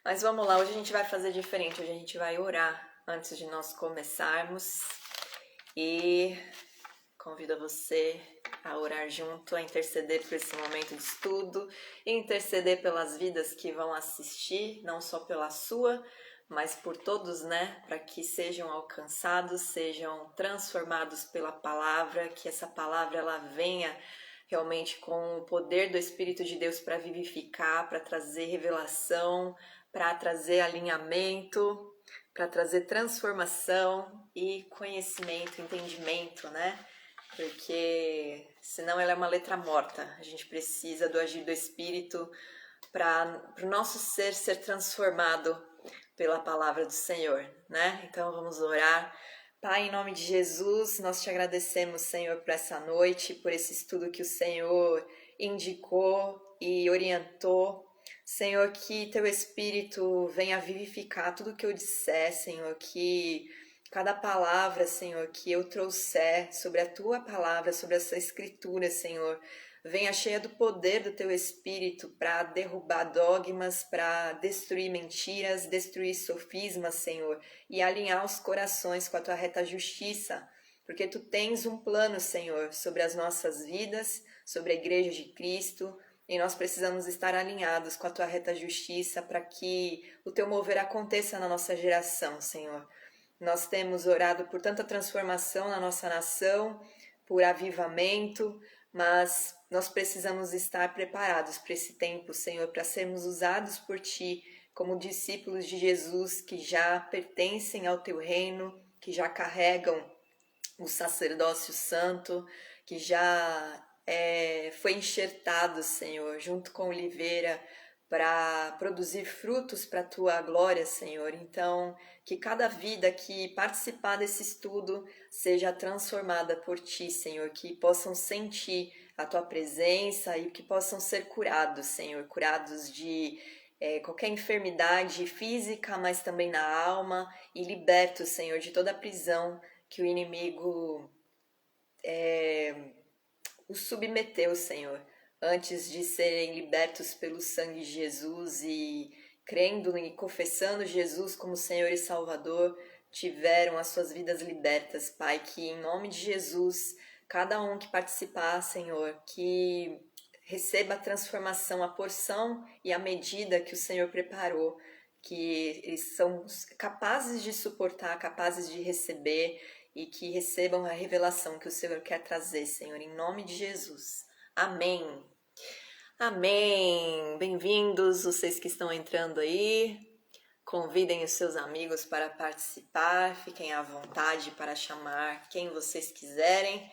Mas vamos lá, hoje a gente vai fazer diferente. Hoje a gente vai orar antes de nós começarmos. E convido você a orar junto, a interceder por esse momento de estudo, e interceder pelas vidas que vão assistir, não só pela sua, mas por todos, né? Para que sejam alcançados, sejam transformados pela palavra, que essa palavra ela venha realmente com o poder do Espírito de Deus para vivificar, para trazer revelação, para trazer alinhamento, para trazer transformação e conhecimento, entendimento, né? Porque senão ela é uma letra morta. A gente precisa do agir do Espírito para o nosso ser transformado pela palavra do Senhor, né? Então vamos orar. Pai, em nome de Jesus, nós te agradecemos, Senhor, por essa noite, por esse estudo que o Senhor indicou e orientou. Senhor, que teu Espírito venha vivificar tudo o que eu disser, Senhor, que cada palavra, Senhor, que eu trouxer sobre a tua palavra, sobre essa escritura, Senhor, venha cheia do poder do teu Espírito para derrubar dogmas, para destruir mentiras, destruir sofismas, Senhor, e alinhar os corações com a tua reta justiça, porque tu tens um plano, Senhor, sobre as nossas vidas, sobre a igreja de Cristo, e nós precisamos estar alinhados com a tua reta justiça para que o teu mover aconteça na nossa geração, Senhor. Nós temos orado por tanta transformação na nossa nação, por avivamento, mas nós precisamos estar preparados para esse tempo, Senhor, para sermos usados por Ti como discípulos de Jesus que já pertencem ao Teu reino, que já carregam o sacerdócio santo, que já foi enxertado, Senhor, junto com Oliveira, para produzir frutos para a tua glória, Senhor. Então, que cada vida que participar desse estudo seja transformada por ti, Senhor, que possam sentir a tua presença e que possam ser curados, Senhor, curados de qualquer enfermidade física, mas também na alma, e libertos, Senhor, de toda a prisão que o inimigo os submeteu, Senhor, antes de serem libertos pelo sangue de Jesus e crendo e confessando Jesus como Senhor e Salvador, tiveram as suas vidas libertas, Pai, que em nome de Jesus, cada um que participar, Senhor, que receba a transformação, a porção e a medida que o Senhor preparou, que eles são capazes de suportar, capazes de receber e que recebam a revelação que o Senhor quer trazer, Senhor, em nome de Jesus. Amém. Amém. Bem-vindos, vocês que estão entrando aí. Convidem os seus amigos para participar, fiquem à vontade para chamar quem vocês quiserem.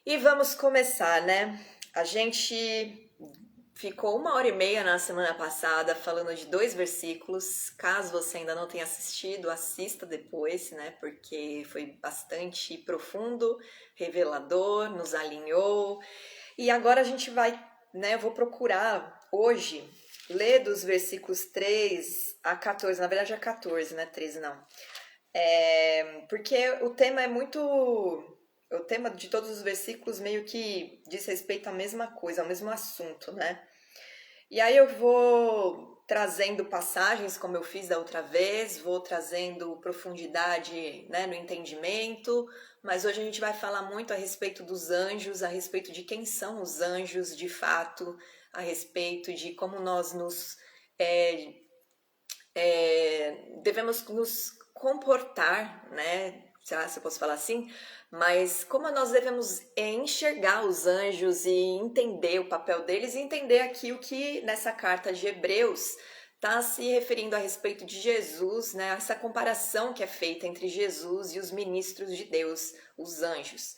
E vamos começar, né? A gente ficou 1h30 na semana passada falando de 2 versículos. Caso você ainda não tenha assistido, assista depois, né? Porque foi bastante profundo, revelador, nos alinhou. E agora a gente vai, né? Eu vou procurar hoje ler dos versículos 3 a 14. Na verdade é 14, né? 13 não. Porque o tema é muito. O tema de todos os versículos meio que diz respeito à mesma coisa, ao mesmo assunto, né? E aí eu vou trazendo passagens, como eu fiz da outra vez, vou trazendo profundidade, né, no entendimento, mas hoje a gente vai falar muito a respeito dos anjos, a respeito de quem são os anjos de fato, a respeito de como nós devemos nos comportar, né? Sei lá se eu posso falar assim, mas como nós devemos enxergar os anjos e entender o papel deles e entender aqui o que nessa carta de Hebreus está se referindo a respeito de Jesus, né? Essa comparação que é feita entre Jesus e os ministros de Deus, os anjos.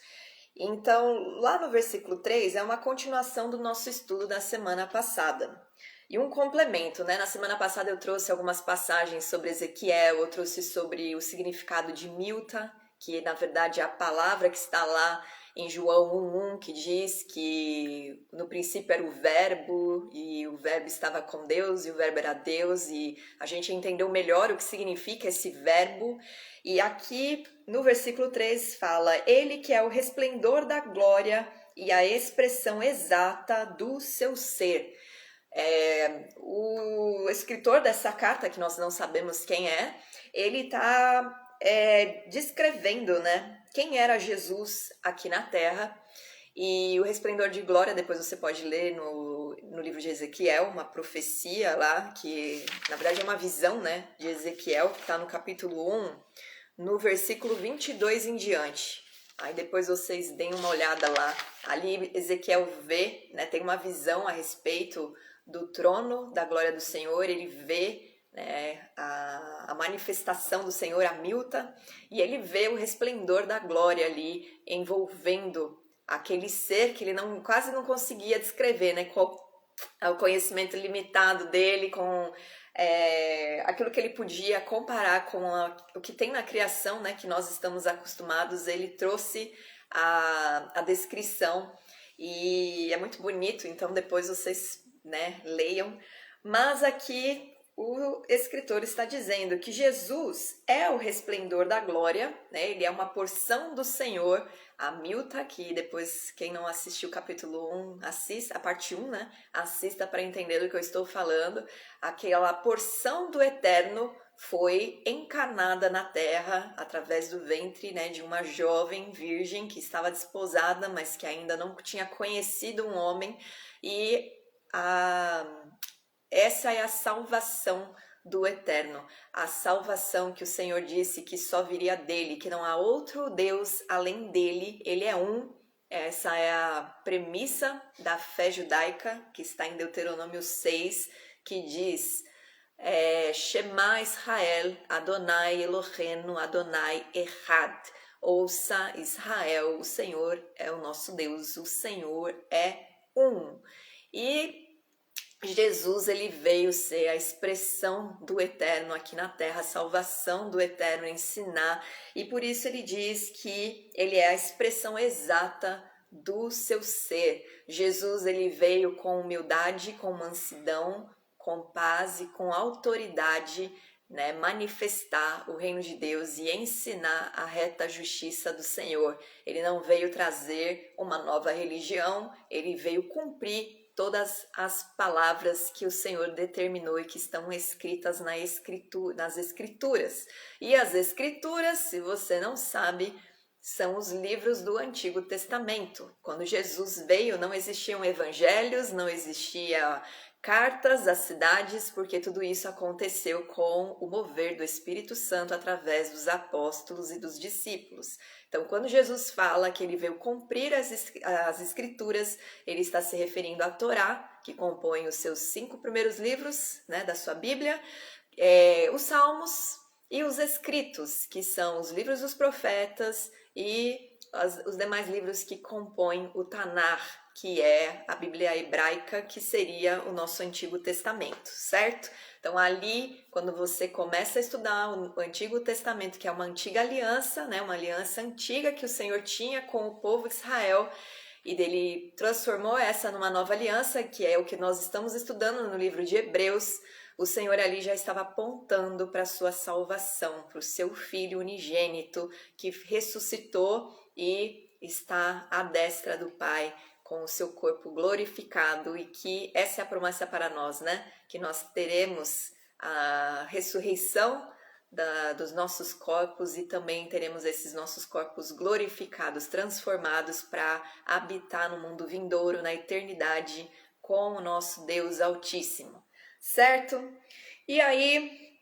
Então, lá no versículo 3 é uma continuação do nosso estudo da semana passada. E um complemento, né? Na semana passada eu trouxe algumas passagens sobre Ezequiel, eu trouxe sobre o significado de Milta, que na verdade é a palavra que está lá em João 1:1, que diz que no princípio era o verbo, e o verbo estava com Deus, e o verbo era Deus, e a gente entendeu melhor o que significa esse verbo. E aqui no versículo 3 fala: Ele que é o resplendor da glória e a expressão exata do seu ser. O escritor dessa carta, que nós não sabemos quem é, ele está descrevendo, né, quem era Jesus aqui na Terra. E o resplendor de glória, depois você pode ler no livro de Ezequiel, uma profecia lá, que na verdade é uma visão, né, de Ezequiel, que está no capítulo 1, no versículo 22 em diante. Aí depois vocês deem uma olhada lá. Ali Ezequiel vê, né, tem uma visão a respeito do trono da glória do Senhor, ele vê, né, a manifestação do Senhor, a Milta, e ele vê o resplendor da glória ali envolvendo aquele ser que ele quase não conseguia descrever, né, qual é o conhecimento limitado dele com aquilo que ele podia comparar com o que tem na criação, né, que nós estamos acostumados. Ele trouxe a descrição e é muito bonito, então depois vocês, né, leiam. Mas aqui o escritor está dizendo que Jesus é o resplendor da glória, né? Ele é uma porção do Senhor, a Milta, que depois quem não assistiu o capítulo 1, assista, a parte 1, né? Assista para entender do que eu estou falando. Aquela porção do Eterno foi encarnada na terra através do ventre, né, de uma jovem virgem que estava desposada, mas que ainda não tinha conhecido um homem, e essa é a salvação do Eterno, a salvação que o Senhor disse que só viria dele, que não há outro Deus além dele, ele é um. Essa é a premissa da fé judaica, que está em Deuteronômio 6, que diz: Shema Israel, Adonai Eloheinu, Adonai Echad. Ouça Israel, o Senhor é o nosso Deus, o Senhor é um. E Jesus, ele veio ser a expressão do Eterno aqui na Terra, a salvação do Eterno, ensinar, e por isso ele diz que ele é a expressão exata do seu ser. Jesus, ele veio com humildade, com mansidão, com paz e com autoridade, né, manifestar o reino de Deus e ensinar a reta justiça do Senhor. Ele não veio trazer uma nova religião, ele veio cumprir todas as palavras que o Senhor determinou e que estão escritas nas Escrituras. E as Escrituras, se você não sabe, são os livros do Antigo Testamento. Quando Jesus veio, não existiam evangelhos, não existia cartas às cidades, porque tudo isso aconteceu com o mover do Espírito Santo através dos apóstolos e dos discípulos. Então, quando Jesus fala que ele veio cumprir as Escrituras, ele está se referindo à Torá, que compõe os seus 5 primeiros livros, né, da sua Bíblia, os Salmos e os Escritos, que são os livros dos profetas e os demais livros que compõem o Tanar, que é a Bíblia hebraica, que seria o nosso Antigo Testamento, certo? Então ali, quando você começa a estudar o Antigo Testamento, que é uma antiga aliança, né, uma aliança antiga que o Senhor tinha com o povo de Israel, e dele transformou essa numa nova aliança, que é o que nós estamos estudando no livro de Hebreus. O Senhor ali já estava apontando para a sua salvação, para o seu Filho unigênito, que ressuscitou e está à destra do Pai, com o seu corpo glorificado, e que essa é a promessa para nós, né? Que nós teremos a ressurreição dos nossos corpos e também teremos esses nossos corpos glorificados, transformados para habitar no mundo vindouro, na eternidade, com o nosso Deus Altíssimo, certo? E aí,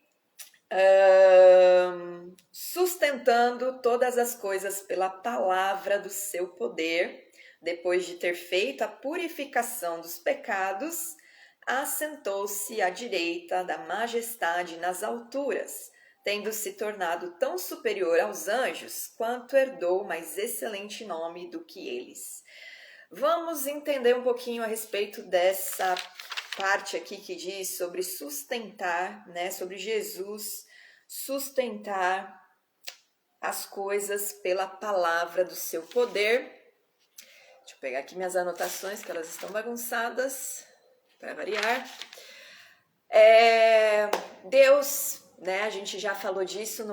sustentando todas as coisas pela palavra do seu poder, depois de ter feito a purificação dos pecados, assentou-se à direita da majestade nas alturas, tendo se tornado tão superior aos anjos, quanto herdou mais excelente nome do que eles. Vamos entender um pouquinho a respeito dessa parte aqui que diz sobre sustentar, né, sobre Jesus sustentar as coisas pela palavra do seu poder. Deixa eu pegar aqui minhas anotações, que elas estão bagunçadas, para variar. Deus, né, a gente já falou disso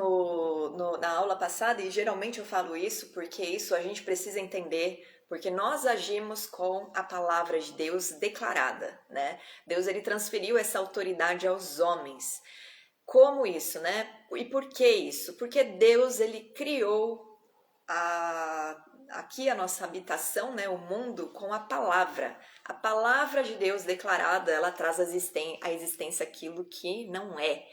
na aula passada, e geralmente eu falo isso porque isso a gente precisa entender porque nós agimos com a palavra de Deus declarada, né? Deus ele transferiu essa autoridade aos homens. Como isso, né? E por que isso? Porque Deus ele criou aqui a nossa habitação, né, o mundo, com a palavra. A palavra de Deus declarada, ela traz à existência aquilo que não é.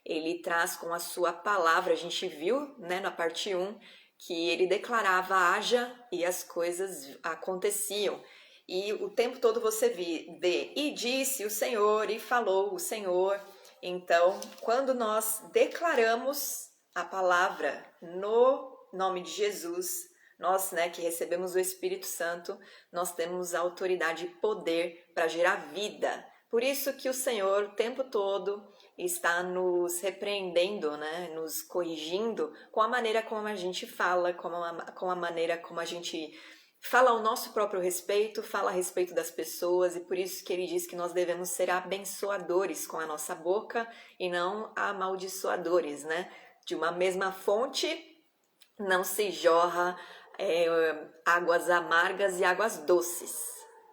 Ele traz com a sua palavra, a gente viu, né, na parte 1, que ele declarava haja e as coisas aconteciam. E o tempo todo você vê, e disse o Senhor, e falou o Senhor. Então, quando nós declaramos a palavra no nome de Jesus, nós, né, que recebemos o Espírito Santo, nós temos a autoridade e poder para gerar vida. Por isso que o Senhor, o tempo todo, está nos repreendendo, né, nos corrigindo com a maneira como a gente fala, com a maneira como a gente fala ao nosso próprio respeito, fala a respeito das pessoas, e por isso que ele diz que nós devemos ser abençoadores com a nossa boca e não amaldiçoadores, né? De uma mesma fonte não se jorra águas amargas e águas doces,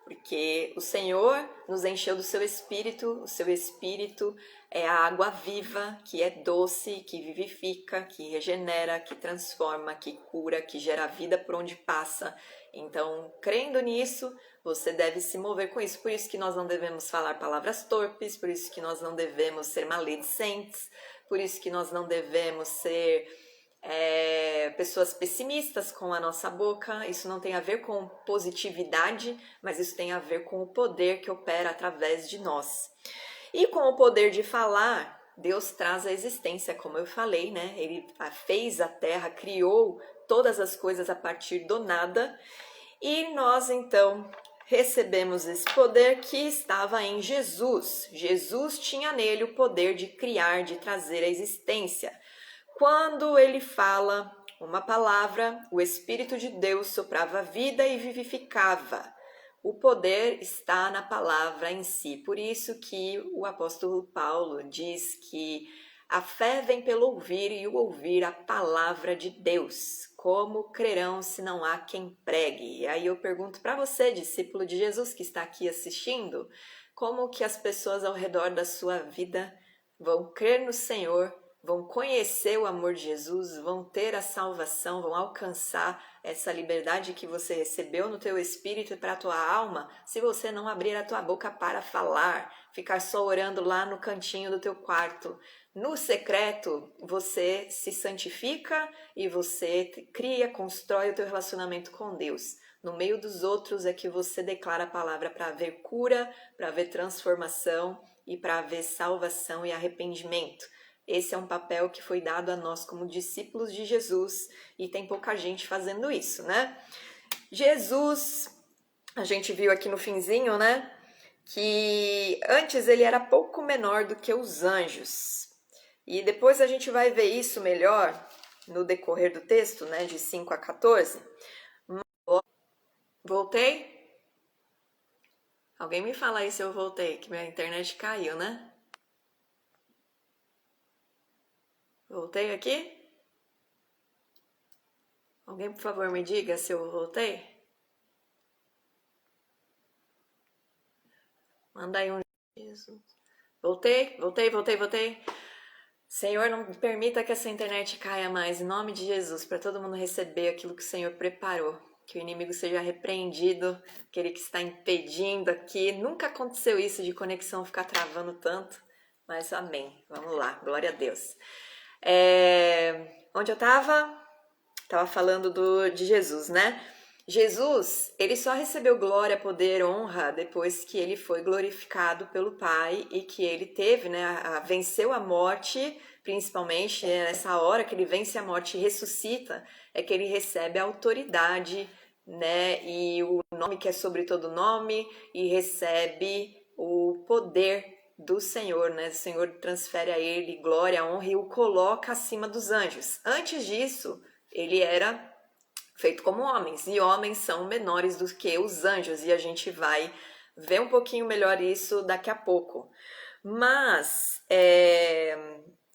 porque o Senhor nos encheu do seu Espírito, o seu Espírito é a água viva, que é doce, que vivifica, que regenera, que transforma, que cura, que gera vida por onde passa. Então, crendo nisso, você deve se mover com isso. Por isso que nós não devemos falar palavras torpes, por isso que nós não devemos ser maledicentes, por isso que nós não devemos ser pessoas pessimistas com a nossa boca. Isso não tem a ver com positividade, mas isso tem a ver com o poder que opera através de nós. E com o poder de falar, Deus traz a existência, como eu falei, né? Ele fez a terra, criou todas as coisas a partir do nada, e nós então recebemos esse poder que estava em Jesus. Jesus tinha nele o poder de criar, de trazer a existência. Quando ele fala uma palavra, o Espírito de Deus soprava vida e vivificava. O poder está na palavra em si. Por isso que o apóstolo Paulo diz que a fé vem pelo ouvir e o ouvir a palavra de Deus. Como crerão se não há quem pregue? E aí eu pergunto para você, discípulo de Jesus que está aqui assistindo, como que as pessoas ao redor da sua vida vão crer no Senhor, vão conhecer o amor de Jesus, vão ter a salvação, vão alcançar essa liberdade que você recebeu no teu espírito e para a tua alma, se você não abrir a tua boca para falar, ficar só orando lá no cantinho do teu quarto. No secreto, você se santifica e você cria, constrói o teu relacionamento com Deus. No meio dos outros é que você declara a palavra para haver cura, para haver transformação e para haver salvação e arrependimento. Esse é um papel que foi dado a nós como discípulos de Jesus e tem pouca gente fazendo isso, né? Jesus, a gente viu aqui no finzinho, né? Que antes ele era pouco menor do que os anjos. E depois a gente vai ver isso melhor no decorrer do texto, né? De 5 a 14. Voltei? Alguém me fala aí se eu voltei, que minha internet caiu, né? Voltei aqui? Alguém, por favor, me diga se eu voltei? Manda aí um Jesus. Voltei. Senhor, não permita que essa internet caia mais, em nome de Jesus, para todo mundo receber aquilo que o Senhor preparou. Que o inimigo seja repreendido, aquele que está impedindo aqui. Nunca aconteceu isso de conexão ficar travando tanto, mas amém. Vamos lá, glória a Deus. Onde eu estava? Estava falando de Jesus, né? Jesus, ele só recebeu glória, poder, honra depois que ele foi glorificado pelo Pai e que ele teve, né, venceu a morte, principalmente nessa hora que ele vence a morte e ressuscita, é que ele recebe a autoridade, né, e o nome que é sobre todo nome, e recebe o poder do Senhor, né? O Senhor transfere a ele glória, honra e o coloca acima dos anjos. Antes disso, ele era feito como homens, e homens são menores do que os anjos, e a gente vai ver um pouquinho melhor isso daqui a pouco. Mas,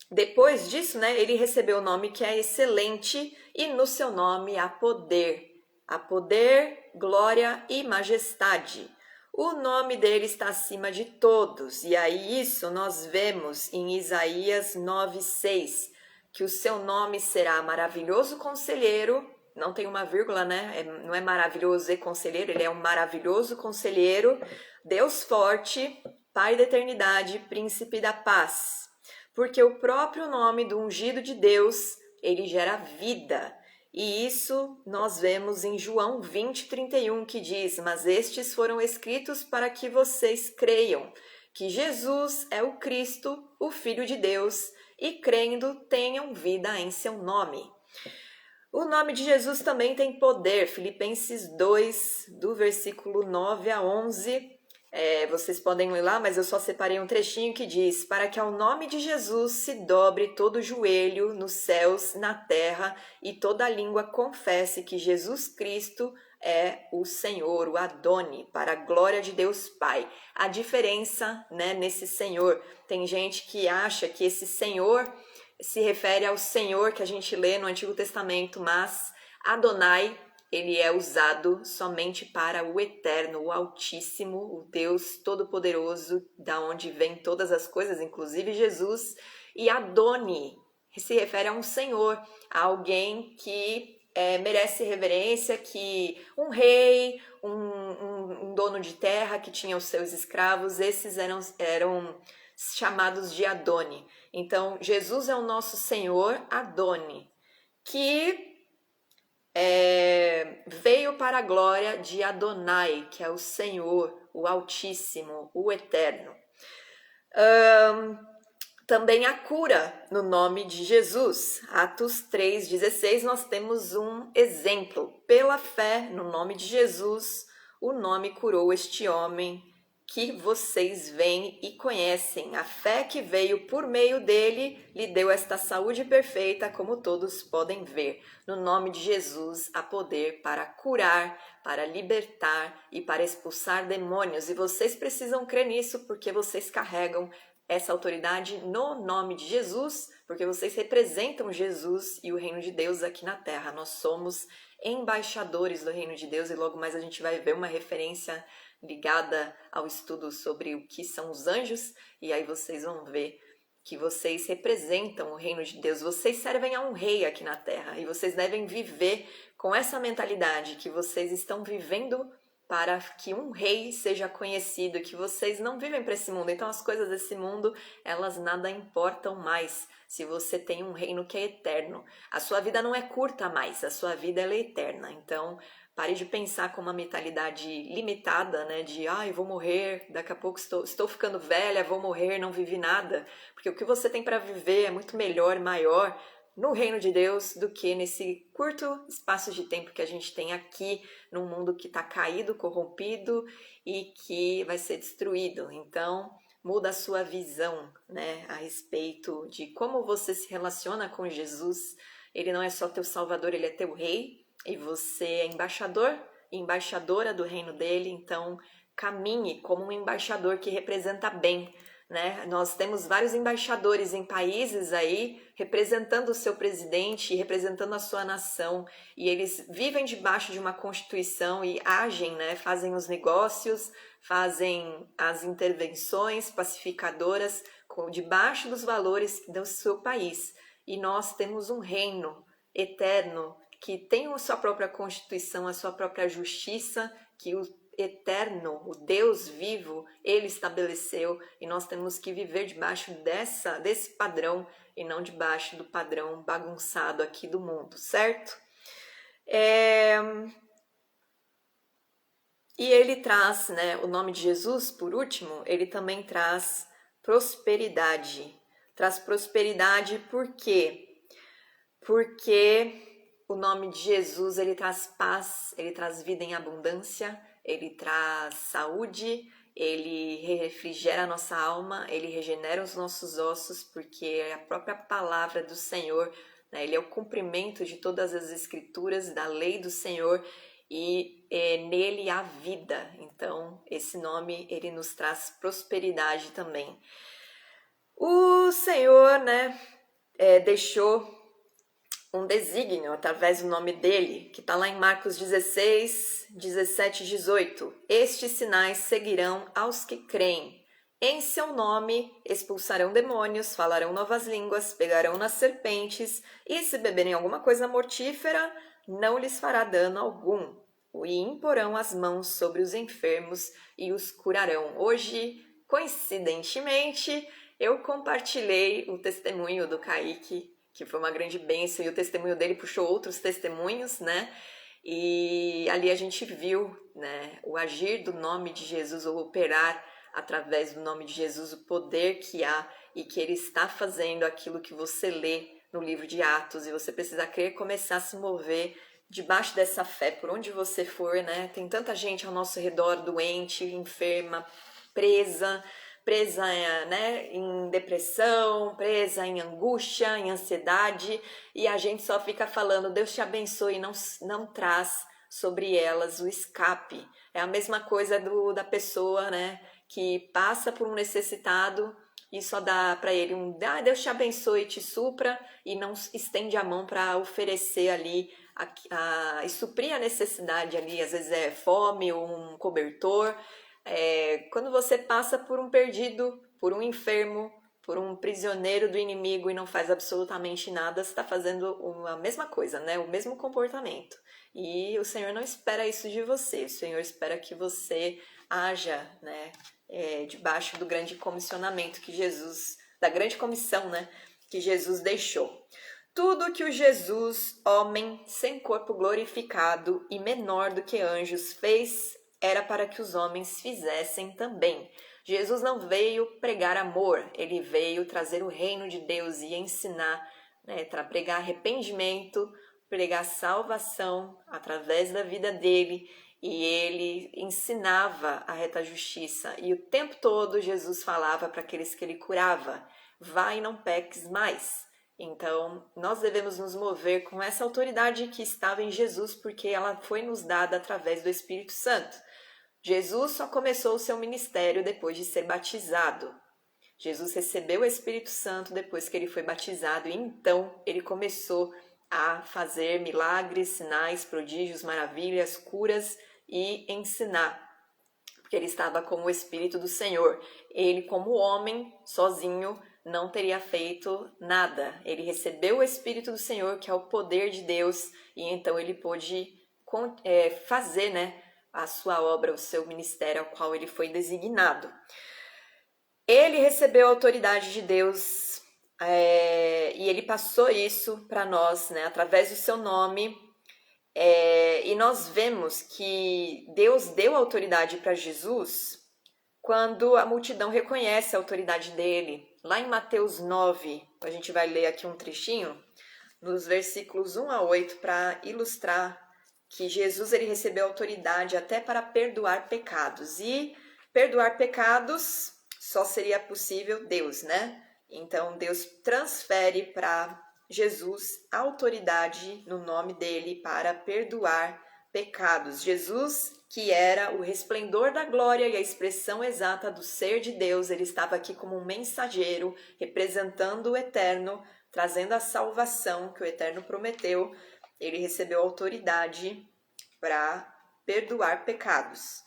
depois disso, né, ele recebeu o nome que é excelente, e no seu nome há poder. há poder, glória e majestade. O nome dele está acima de todos. E aí isso nós vemos em Isaías 9:6, que o seu nome será maravilhoso conselheiro, não tem uma vírgula, né? Não é maravilhoso e conselheiro, ele é um maravilhoso conselheiro, Deus forte, Pai da eternidade, príncipe da paz. Porque o próprio nome do ungido de Deus, ele gera vida. E isso nós vemos em João 20:31, que diz: mas estes foram escritos para que vocês creiam que Jesus é o Cristo, o Filho de Deus, e crendo tenham vida em seu nome. O nome de Jesus também tem poder. Filipenses 2, do versículo 9 a 11. Vocês podem ler lá, mas eu só separei um trechinho que diz: para que ao nome de Jesus se dobre todo o joelho nos céus, na terra, e toda língua confesse que Jesus Cristo é o Senhor, o Adoni, para a glória de Deus Pai. A diferença, né, nesse Senhor, tem gente que acha que esse Senhor se refere ao Senhor que a gente lê no Antigo Testamento, mas Adonai, ele é usado somente para o Eterno, o Altíssimo, o Deus Todo-Poderoso, da onde vem todas as coisas, inclusive Jesus. E Adoni se refere a um Senhor, a alguém que merece reverência, que um rei, um dono de terra que tinha os seus escravos, esses eram chamados de Adoni. Então, Jesus é o nosso Senhor Adoni, que veio para a glória de Adonai, que é o Senhor, o Altíssimo, o Eterno. Também a cura no nome de Jesus. Atos 3:16, nós temos um exemplo. Pela fé no nome de Jesus, o nome curou este homem que vocês veem e conhecem. A fé que veio por meio dele lhe deu esta saúde perfeita, como todos podem ver. No nome de Jesus há poder para curar, para libertar e para expulsar demônios. E vocês precisam crer nisso, porque vocês carregam essa autoridade no nome de Jesus, porque vocês representam Jesus e o reino de Deus aqui na terra. Nós somos embaixadores do reino de Deus, e logo mais a gente vai ver uma referência ligada ao estudo sobre o que são os anjos, e aí vocês vão ver que vocês representam o reino de Deus, vocês servem a um rei aqui na terra, e vocês devem viver com essa mentalidade, que vocês estão vivendo para que um rei seja conhecido, que vocês não vivem para esse mundo, então as coisas desse mundo, elas nada importam mais, se você tem um reino que é eterno. A sua vida não é curta mais, a sua vida ela é eterna, então pare de pensar com uma mentalidade limitada, né? De, eu vou morrer, daqui a pouco estou ficando velha, vou morrer, não vivi nada. Porque o que você tem para viver é muito melhor, maior no reino de Deus do que nesse curto espaço de tempo que a gente tem aqui, num mundo que está caído, corrompido e que vai ser destruído. Então, muda a sua visão, né? A respeito de como você se relaciona com Jesus. Ele não é só teu salvador, ele é teu rei. E você é embaixador e embaixadora do reino dele, então caminhe como um embaixador que representa bem, né? Nós temos vários embaixadores em países aí, representando o seu presidente e representando a sua nação, e eles vivem debaixo de uma constituição e agem, né? Fazem os negócios, fazem as intervenções pacificadoras debaixo dos valores do seu país. E nós temos um reino eterno, que tem a sua própria constituição, a sua própria justiça, que o eterno, o Deus vivo, ele estabeleceu, e nós temos que viver debaixo desse padrão e não debaixo do padrão bagunçado aqui do mundo, certo? E ele traz, né, o nome de Jesus, por último, ele também traz prosperidade. Traz prosperidade por quê? Porque o nome de Jesus, ele traz paz, ele traz vida em abundância, ele traz saúde, ele refrigera a nossa alma, ele regenera os nossos ossos, porque é a própria palavra do Senhor, né? Ele é o cumprimento de todas as escrituras, da lei do Senhor, e nele há vida. Então, esse nome, ele nos traz prosperidade também. O Senhor, né, deixou um desígnio através do nome dele, que está lá em Marcos 16, 17 e 18. Estes sinais seguirão aos que creem. Em seu nome expulsarão demônios, falarão novas línguas, pegarão nas serpentes, e se beberem alguma coisa mortífera, não lhes fará dano algum. E imporão as mãos sobre os enfermos e os curarão. Hoje, coincidentemente, eu compartilhei o testemunho do Kaique, que foi uma grande bênção, e o testemunho dele puxou outros testemunhos, né? E ali a gente viu, né, o agir do nome de Jesus, o operar através do nome de Jesus, o poder que há e que ele está fazendo aquilo que você lê no livro de Atos, e você precisa crer, começar a se mover debaixo dessa fé, por onde você for, né? Tem tanta gente ao nosso redor doente, enferma, presa, né, em depressão, presa em angústia, em ansiedade, e a gente só fica falando, Deus te abençoe, e não traz sobre elas o escape. É a mesma coisa da pessoa, né, que passa por um necessitado e só dá para ele Deus te abençoe, te supra, e não estende a mão para oferecer ali e suprir a necessidade ali, às vezes é fome ou um cobertor. Quando você passa por um perdido, por um enfermo, por um prisioneiro do inimigo e não faz absolutamente nada, você está fazendo a mesma coisa, né? O mesmo comportamento. E o Senhor não espera isso de você. O Senhor espera que você haja, né? Debaixo do grande comissionamento que Jesus, da grande comissão, né? Que Jesus deixou. Tudo que o Jesus, homem, sem corpo glorificado e menor do que anjos, fez era para que os homens fizessem também. Jesus não veio pregar amor, ele veio trazer o reino de Deus e ensinar, né, pregar arrependimento, pregar salvação através da vida dele, e ele ensinava a reta justiça. E o tempo todo Jesus falava para aqueles que ele curava: vai e não peques mais. Então, nós devemos nos mover com essa autoridade que estava em Jesus, porque ela foi nos dada através do Espírito Santo. Jesus só começou o seu ministério depois de ser batizado. Jesus recebeu o Espírito Santo depois que ele foi batizado, e então ele começou a fazer milagres, sinais, prodígios, maravilhas, curas e ensinar, porque ele estava com o Espírito do Senhor. Ele, como homem, sozinho, não teria feito nada. Ele recebeu o Espírito do Senhor, que é o poder de Deus, e então ele pôde fazer, né, a sua obra, o seu ministério ao qual ele foi designado. Ele recebeu a autoridade de Deus e ele passou isso para nós, né, através do seu nome. E nós vemos que Deus deu autoridade para Jesus quando a multidão reconhece a autoridade dele. Lá em Mateus 9, a gente vai ler aqui um trechinho, nos versículos 1 a 8, para ilustrar que Jesus ele recebeu autoridade até para perdoar pecados. E perdoar pecados só seria possível Deus, né? Então Deus transfere para Jesus a autoridade no nome dele para perdoar pecados. Jesus, que era o resplendor da glória e a expressão exata do ser de Deus, ele estava aqui como um mensageiro, representando o eterno, trazendo a salvação que o eterno prometeu. Ele recebeu autoridade para perdoar pecados.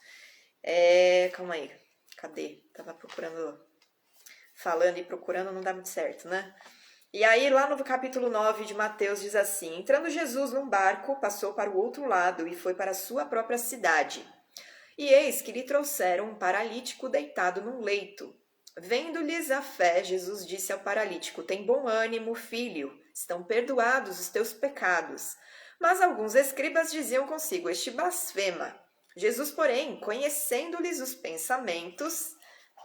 Calma aí, cadê? Tava procurando, falando e procurando, não dá muito certo, né? E aí, lá no capítulo 9 de Mateus, diz assim: entrando Jesus num barco, passou para o outro lado e foi para a sua própria cidade. E eis que lhe trouxeram um paralítico deitado num leito. Vendo-lhes a fé, Jesus disse ao paralítico: tem bom ânimo, filho, estão perdoados os teus pecados. Mas alguns escribas diziam consigo: este blasfema. Jesus, porém, conhecendo-lhes os pensamentos,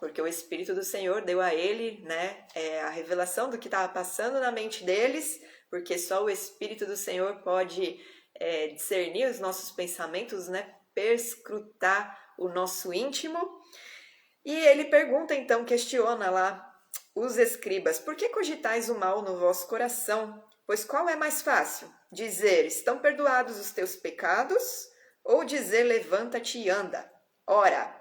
porque o Espírito do Senhor deu a ele, né, a revelação do que estava passando na mente deles, porque só o Espírito do Senhor pode discernir os nossos pensamentos, né, perscrutar o nosso íntimo. E ele pergunta, então, questiona lá os escribas: por que cogitais o mal no vosso coração? Pois qual é mais fácil? Dizer: estão perdoados os teus pecados? Ou dizer: levanta-te e anda? Ora,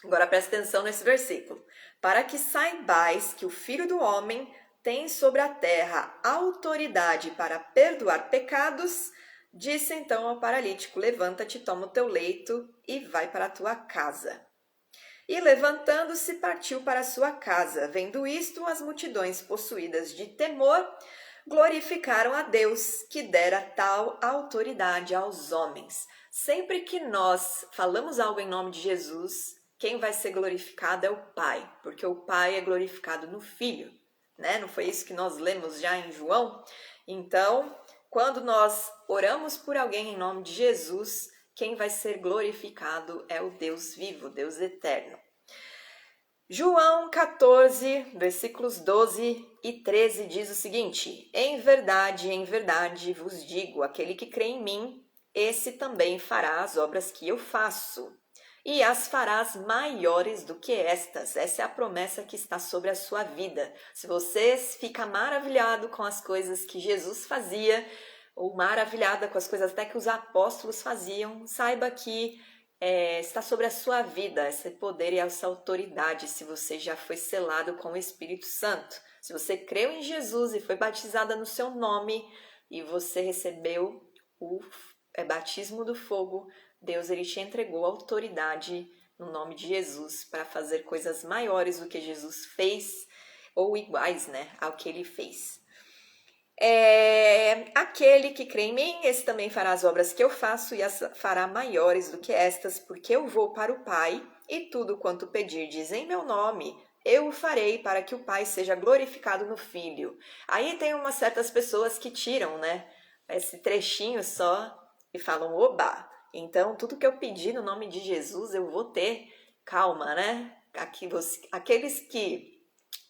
agora presta atenção nesse versículo. Para que saibais que o Filho do Homem tem sobre a terra autoridade para perdoar pecados, disse então ao paralítico: levanta-te, toma o teu leito e vai para a tua casa. E levantando-se, partiu para a sua casa. Vendo isto, as multidões, possuídas de temor, glorificaram a Deus, que dera tal autoridade aos homens. Sempre que nós falamos algo em nome de Jesus, quem vai ser glorificado é o Pai, porque o Pai é glorificado no Filho, né? Não foi isso que nós lemos já em João? Então, quando nós oramos por alguém em nome de Jesus, quem vai ser glorificado é o Deus vivo, Deus eterno. João 14, versículos 12 e 13 diz o seguinte: em verdade vos digo, aquele que crê em mim, esse também fará as obras que eu faço, e as farás maiores do que estas. Essa é a promessa que está sobre a sua vida. Se você fica maravilhado com as coisas que Jesus fazia, ou maravilhada com as coisas até que os apóstolos faziam, saiba que está sobre a sua vida esse poder e essa autoridade, se você já foi selado com o Espírito Santo. Se você creu em Jesus e foi batizada no seu nome e você recebeu o batismo do fogo, Deus ele te entregou autoridade no nome de Jesus para fazer coisas maiores do que Jesus fez ou iguais, né, ao que ele fez. Aquele que crê em mim, esse também fará as obras que eu faço e as fará maiores do que estas, porque eu vou para o Pai, e tudo quanto pedirdes em meu nome, eu o farei para que o Pai seja glorificado no Filho. Aí tem umas certas pessoas que tiram, né, esse trechinho só e falam: oba, então tudo que eu pedir no nome de Jesus eu vou ter. Calma, né? Aqueles que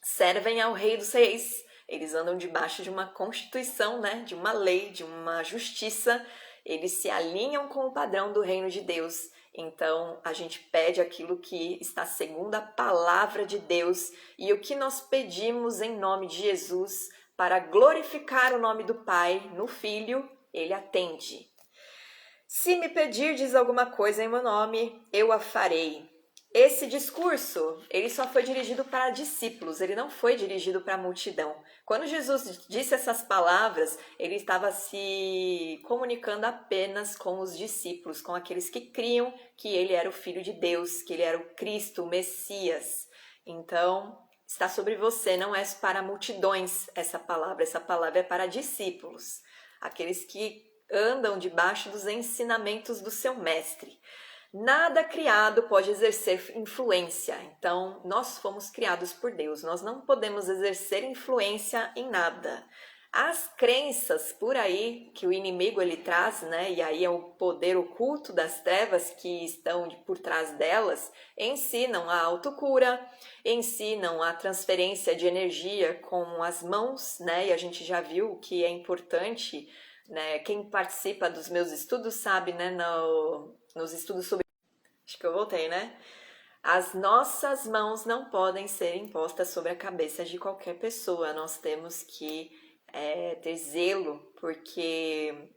servem ao Rei dos Reis, eles andam debaixo de uma constituição, né? De uma lei, de uma justiça. Eles se alinham com o padrão do reino de Deus. Então, a gente pede aquilo que está segundo a palavra de Deus. E o que nós pedimos em nome de Jesus para glorificar o nome do Pai no Filho, Ele atende. Se me pedirdes alguma coisa em meu nome, eu a farei. Esse discurso, ele só foi dirigido para discípulos, ele não foi dirigido para a multidão. Quando Jesus disse essas palavras, ele estava se comunicando apenas com os discípulos, com aqueles que criam que ele era o Filho de Deus, que ele era o Cristo, o Messias. Então, está sobre você, não é para multidões essa palavra é para discípulos, aqueles que andam debaixo dos ensinamentos do seu mestre. Nada criado pode exercer influência. Então, nós fomos criados por Deus. Nós não podemos exercer influência em nada. As crenças por aí que o inimigo ele traz, né? E aí é o poder oculto das trevas que estão por trás delas, ensinam a autocura, ensinam a transferência de energia com as mãos, né? E a gente já viu que é importante, né? Quem participa dos meus estudos sabe, né? Nos estudos sobre... Acho que eu voltei, né? As nossas mãos não podem ser impostas sobre a cabeça de qualquer pessoa. Nós temos que ter zelo, porque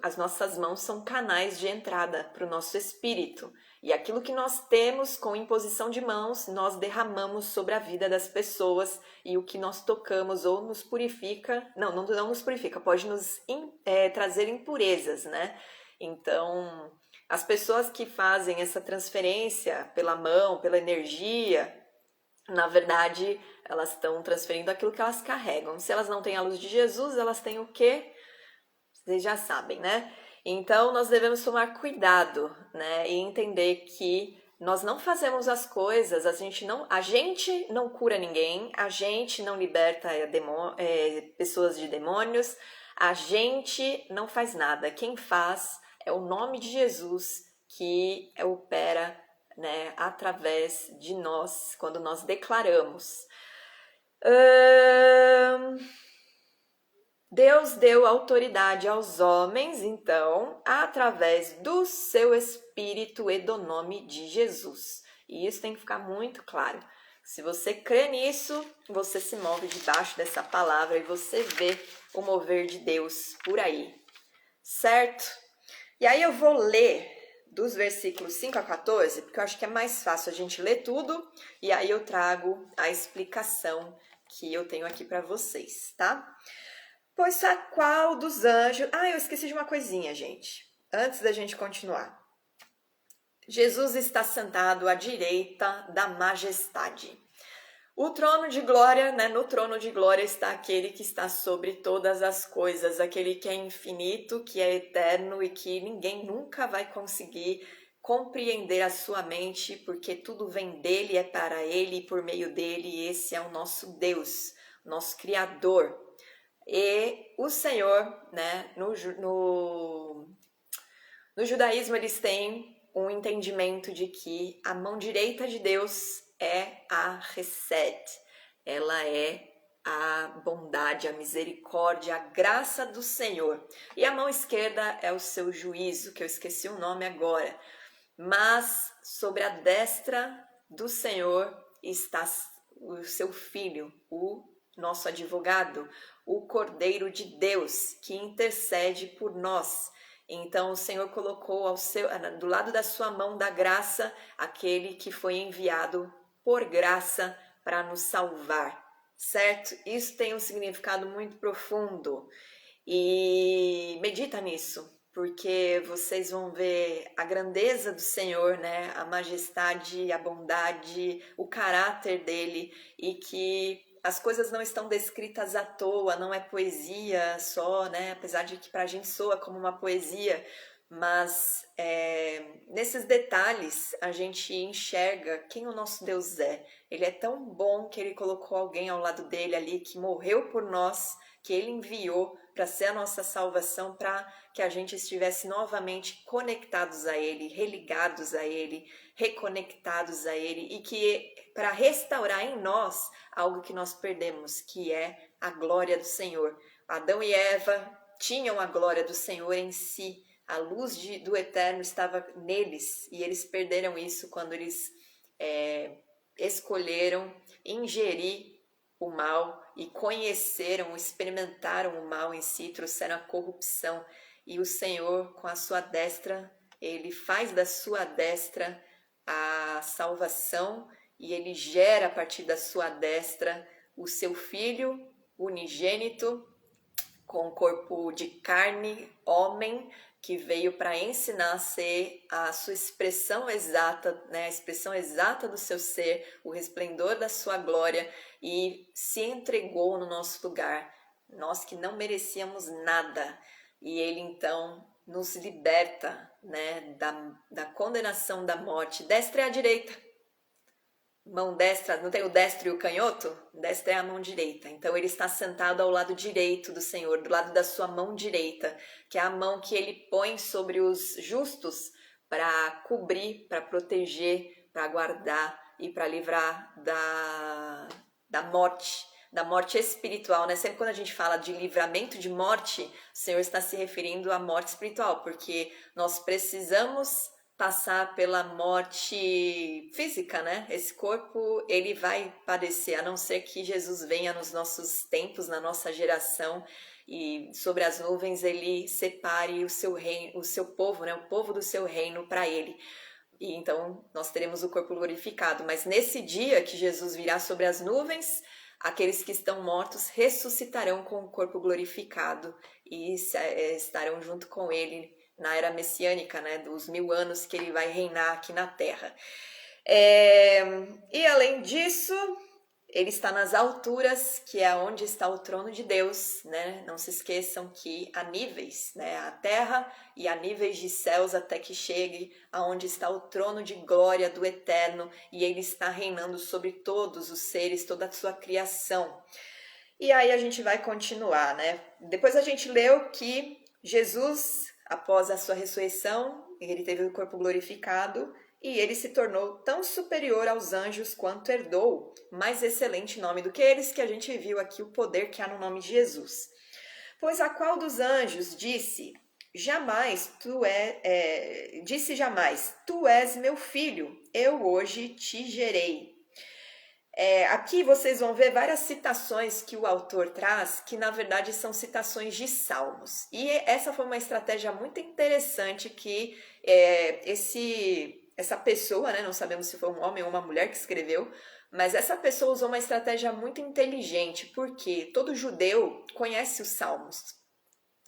as nossas mãos são canais de entrada para o nosso espírito. E aquilo que nós temos com imposição de mãos, nós derramamos sobre a vida das pessoas, e o que nós tocamos ou nos purifica, não nos purifica, pode nos trazer impurezas, né? Então, as pessoas que fazem essa transferência pela mão, pela energia, na verdade, elas estão transferindo aquilo que elas carregam. Se elas não têm a luz de Jesus, elas têm o quê? Vocês já sabem, né? Então, nós devemos tomar cuidado, né? E entender que nós não fazemos as coisas, a gente não cura ninguém, a gente não liberta pessoas de demônios, a gente não faz nada. Quem faz é o nome de Jesus que opera, né, através de nós, quando nós declaramos. Deus deu autoridade aos homens, então, através do seu Espírito e do nome de Jesus. E isso tem que ficar muito claro. Se você crê nisso, você se move debaixo dessa palavra e você vê o mover de Deus por aí, certo? E aí eu vou ler dos versículos 5 a 14, porque eu acho que é mais fácil a gente ler tudo, e aí eu trago a explicação que eu tenho aqui para vocês, tá? Pois a qual dos anjos... eu esqueci de uma coisinha, gente. Antes da gente continuar. Jesus está sentado à direita da majestade. O trono de glória, né? No trono de glória está aquele que está sobre todas as coisas, aquele que é infinito, que é eterno e que ninguém nunca vai conseguir compreender a sua mente, porque tudo vem dele, é para ele e por meio dele, e esse é o nosso Deus, nosso Criador. E o Senhor, né? No judaísmo eles têm um entendimento de que a mão direita de Deus é a Hesed, ela é a bondade, a misericórdia, a graça do Senhor. E a mão esquerda é o seu juízo, que eu esqueci o nome agora. Mas sobre a destra do Senhor está o seu Filho, o nosso advogado, o Cordeiro de Deus, que intercede por nós. Então o Senhor colocou do lado da sua mão da graça aquele que foi enviado por graça para nos salvar, certo? Isso tem um significado muito profundo e medita nisso, porque vocês vão ver a grandeza do Senhor, né? A majestade, a bondade, o caráter dele e que as coisas não estão descritas à toa, não é poesia só, né? Apesar de que para a gente soa como uma poesia, mas nesses detalhes a gente enxerga quem o nosso Deus é. Ele é tão bom que ele colocou alguém ao lado dele ali que morreu por nós, que ele enviou para ser a nossa salvação, para que a gente estivesse novamente conectados a ele, religados a ele, reconectados a ele e que para restaurar em nós algo que nós perdemos, que é a glória do Senhor. Adão e Eva tinham a glória do Senhor em si, a luz do Eterno estava neles e eles perderam isso quando eles escolheram ingerir o mal e conheceram, experimentaram o mal em si, trouxeram a corrupção. E o Senhor, com a sua destra, ele faz da sua destra a salvação e ele gera a partir da sua destra o seu Filho unigênito, com corpo de carne, homem, que veio para ensinar a ser a sua expressão exata, né? A expressão exata do seu ser, o resplendor da sua glória, e se entregou no nosso lugar, nós que não merecíamos nada, e ele então nos liberta, né, da condenação da morte. Destra é a direita, mão destra, não tem o destro e o canhoto? Destra é a mão direita. Então ele está sentado ao lado direito do Senhor, do lado da sua mão direita, que é a mão que ele põe sobre os justos para cobrir, para proteger, para guardar e para livrar da morte espiritual, né? Sempre quando a gente fala de livramento de morte, o Senhor está se referindo à morte espiritual, porque nós precisamos passar pela morte física, né? Esse corpo, ele vai padecer, a não ser que Jesus venha nos nossos tempos, na nossa geração, e sobre as nuvens ele separe o seu reino, o seu povo, né? O povo do seu reino para ele. E então nós teremos o corpo glorificado. Mas nesse dia que Jesus virá sobre as nuvens, aqueles que estão mortos ressuscitarão com o corpo glorificado e estarão junto com ele na era messiânica, né, dos 1000 anos que ele vai reinar aqui na Terra. E além disso, ele está nas alturas, que é onde está o trono de Deus, né? Não se esqueçam que há níveis, né? A terra e há níveis de céus até que chegue aonde está o trono de glória do Eterno, e ele está reinando sobre todos os seres, toda a sua criação. E aí a gente vai continuar, né? Depois a gente leu que Jesus, após a sua ressurreição, ele teve o corpo glorificado e ele se tornou tão superior aos anjos quanto herdou mais excelente nome do que eles, que a gente viu aqui o poder que há no nome de Jesus. Pois a qual dos anjos disse jamais, tu és meu filho, eu hoje te gerei. Aqui vocês vão ver várias citações que o autor traz, que na verdade são citações de salmos. E essa foi uma estratégia muito interessante que essa pessoa, né, não sabemos se foi um homem ou uma mulher que escreveu, Mas essa pessoa usou uma estratégia muito inteligente, porque todo judeu conhece os Salmos.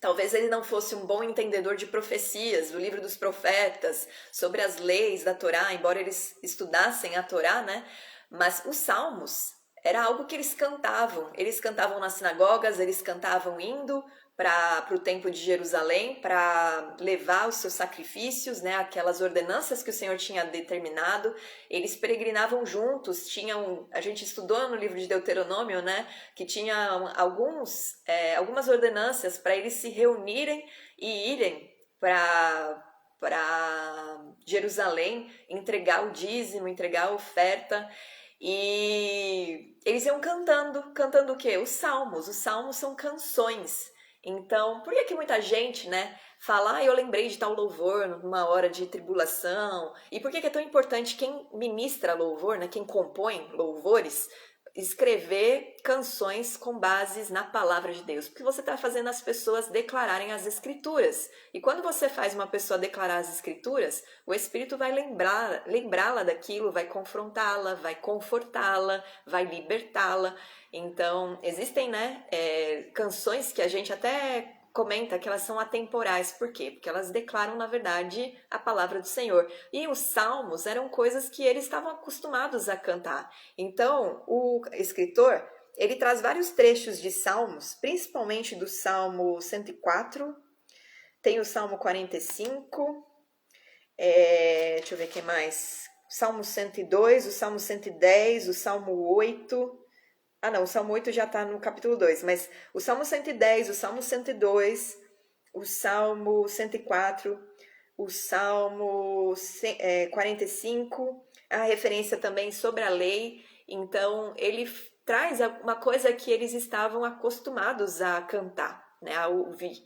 Talvez ele não fosse um bom entendedor de profecias, do livro dos profetas, sobre as leis da Torá, embora eles estudassem a Torá, né? Mas os Salmos era algo que eles cantavam. Eles cantavam nas sinagogas, eles cantavam indo para o templo de Jerusalém para levar os seus sacrifícios, né, aquelas ordenanças que o Senhor tinha determinado. Eles peregrinavam juntos, a gente estudou no livro de Deuteronômio, né, que tinha algumas ordenanças para eles se reunirem e irem para Jerusalém, entregar o dízimo, entregar a oferta. E eles iam cantando o quê? Os salmos. Os salmos são canções. Então, por que muita gente, né, fala, eu lembrei de tal louvor numa hora de tribulação? E por que é tão importante quem ministra louvor, né, quem compõe louvores, escrever canções com bases na palavra de Deus? Porque você está fazendo as pessoas declararem as escrituras. E quando você faz uma pessoa declarar as escrituras, o Espírito vai lembrá-la daquilo, vai confrontá-la, vai confortá-la, vai libertá-la. Então, existem, né, canções que a gente até comenta que elas são atemporais. Por quê? Porque elas declaram, na verdade, a palavra do Senhor. E os salmos eram coisas que eles estavam acostumados a cantar. Então, o escritor, ele traz vários trechos de salmos, principalmente do Salmo 104, tem o Salmo 45, deixa eu ver o que mais. Salmo 102, o Salmo 110, o Salmo 8... o Salmo 8 já está no capítulo 2, mas o Salmo 110, o Salmo 102, o Salmo 104, o Salmo 45, a referência também sobre a lei. Então, ele traz uma coisa que eles estavam acostumados a cantar, né, a ouvir.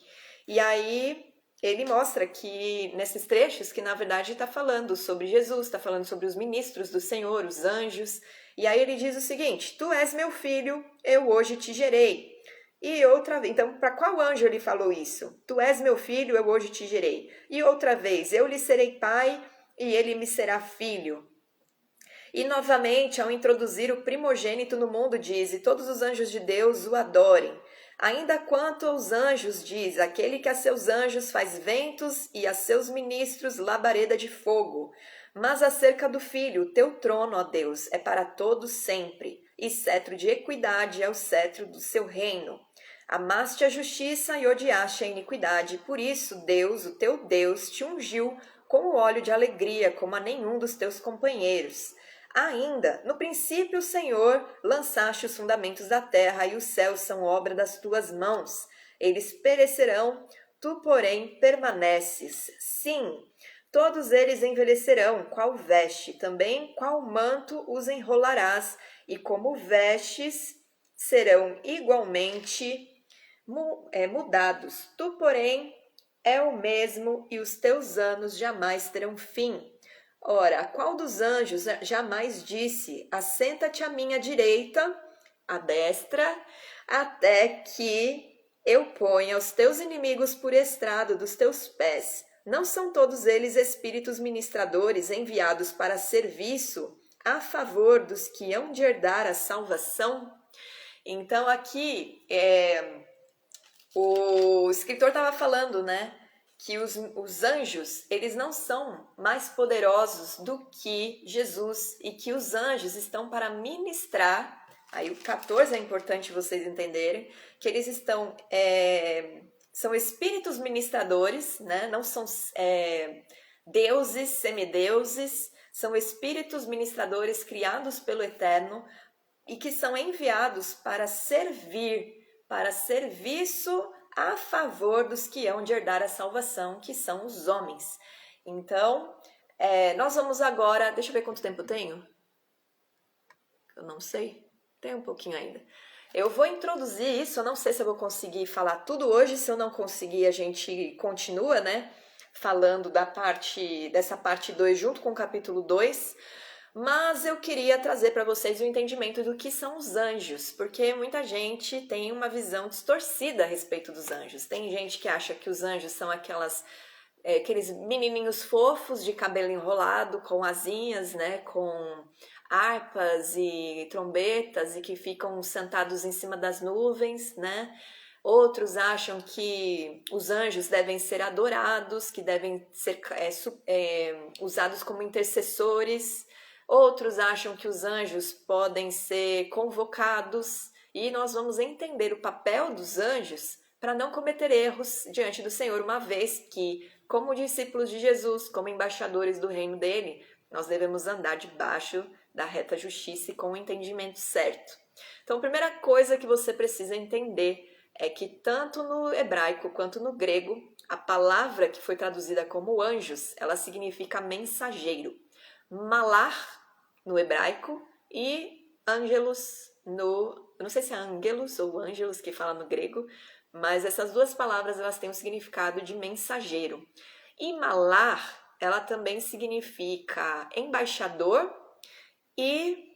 E aí, ele mostra que, nesses trechos, que na verdade está falando sobre Jesus, está falando sobre os ministros do Senhor, os anjos. E aí ele diz o seguinte, tu és meu filho, eu hoje te gerei. E outra vez, então para qual anjo ele falou isso? Tu és meu filho, eu hoje te gerei. E outra vez, eu lhe serei pai e ele me será filho. E novamente, ao introduzir o primogênito no mundo, diz, e todos os anjos de Deus o adorem. Ainda quanto aos anjos, diz, aquele que a seus anjos faz ventos e a seus ministros labareda de fogo. Mas acerca do Filho, teu trono, ó Deus, é para todos sempre, e cetro de equidade é o cetro do seu reino. Amaste a justiça e odiaste a iniquidade, por isso Deus, o teu Deus, te ungiu com o óleo de alegria, como a nenhum dos teus companheiros. Ainda, no princípio, Senhor, lançaste os fundamentos da terra, e os céus são obra das tuas mãos. Eles perecerão, tu, porém, permaneces. Sim, todos eles envelhecerão, qual veste, também qual manto os enrolarás, e como vestes serão igualmente mudados. Tu, porém, é o mesmo, e os teus anos jamais terão fim. Ora, qual dos anjos jamais disse, assenta-te à minha direita, à destra, até que eu ponha os teus inimigos por estrado dos teus pés? Não são todos eles espíritos ministradores enviados para serviço a favor dos que hão de herdar a salvação? Então aqui o escritor estava falando, né, que os anjos, eles não são mais poderosos do que Jesus e que os anjos estão para ministrar. Aí o 14 é importante vocês entenderem, que eles estão, são espíritos ministradores, né? Não são deuses, semideuses, são espíritos ministradores criados pelo Eterno e que são enviados para servir, para serviço a favor dos que hão de herdar a salvação, que são os homens. Então, nós vamos agora... Deixa eu ver quanto tempo eu tenho. Eu não sei. Tem um pouquinho ainda. Eu vou introduzir isso, eu não sei se eu vou conseguir falar tudo hoje. Se eu não conseguir, a gente continua, né? Falando dessa parte 2 junto com o capítulo 2. Mas eu queria trazer para vocês o entendimento do que são os anjos, porque muita gente tem uma visão distorcida a respeito dos anjos. Tem gente que acha que os anjos são aqueles menininhos fofos de cabelo enrolado, com asinhas, né, com harpas e trombetas e que ficam sentados em cima das nuvens, né? Outros acham que os anjos devem ser adorados, que devem ser usados como intercessores. Outros acham que os anjos podem ser convocados. E nós vamos entender o papel dos anjos para não cometer erros diante do Senhor, uma vez que, como discípulos de Jesus, como embaixadores do reino dele, nós devemos andar debaixo da reta justiça e com o entendimento certo. Então, a primeira coisa que você precisa entender é que tanto no hebraico quanto no grego, a palavra que foi traduzida como anjos, ela significa mensageiro. Malar no hebraico e angelos no... Eu não sei se é angelos ou ângelos que fala no grego, mas essas duas palavras elas têm o significado de mensageiro. E malar, ela também significa embaixador e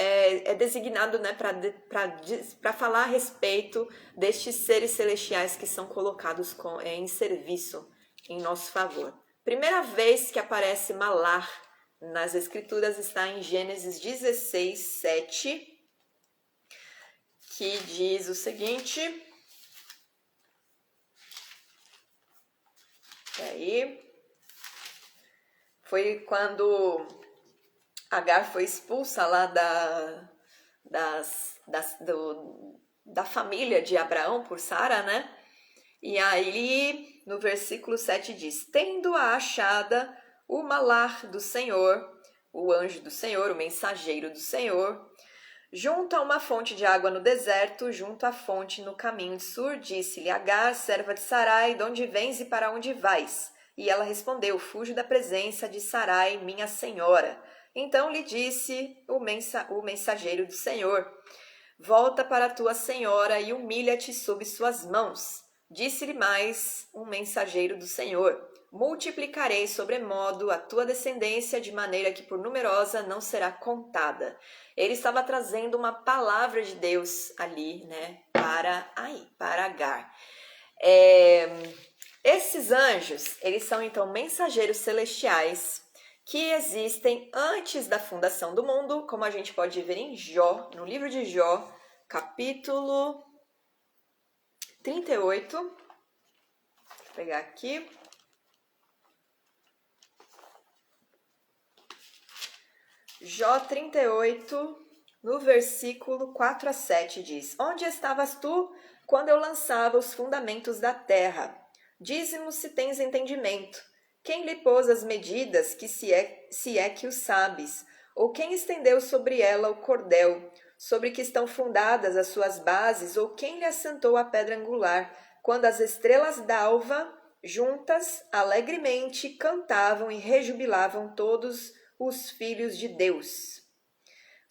é designado, né, para falar a respeito destes seres celestiais que são colocados em serviço em nosso favor. Primeira vez que aparece malar nas escrituras está em Gênesis 16, 7, que diz o seguinte. Aí foi quando Agar foi expulsa lá da família de Abraão por Sara, né? E aí no versículo 7 diz: tendo-a achada o malar do Senhor, o anjo do Senhor, o mensageiro do Senhor, junto a uma fonte de água no deserto, junto à fonte no caminho de Sur, disse-lhe Agar, serva de Sarai, de onde vens e para onde vais? E ela respondeu: fujo da presença de Sarai, minha senhora. Então lhe disse o mensageiro do Senhor: volta para a tua senhora e humilha-te sob suas mãos. Disse-lhe mais um mensageiro do Senhor: multiplicarei sobremodo a tua descendência, de maneira que por numerosa não será contada. Ele estava trazendo uma palavra de Deus ali, né, para Agar. Esses anjos, eles são então mensageiros celestiais que existem antes da fundação do mundo, como a gente pode ver em Jó, no livro de Jó, capítulo 38. Vou pegar aqui. Jó 38, no versículo 4 a 7 diz: onde estavas tu quando eu lançava os fundamentos da terra? Dize-mo se tens entendimento. Quem lhe pôs as medidas, que se é que o sabes? Ou quem estendeu sobre ela o cordel, sobre que estão fundadas as suas bases? Ou quem lhe assentou a pedra angular, quando as estrelas d'alva, juntas, alegremente, cantavam e rejubilavam todos os filhos de Deus?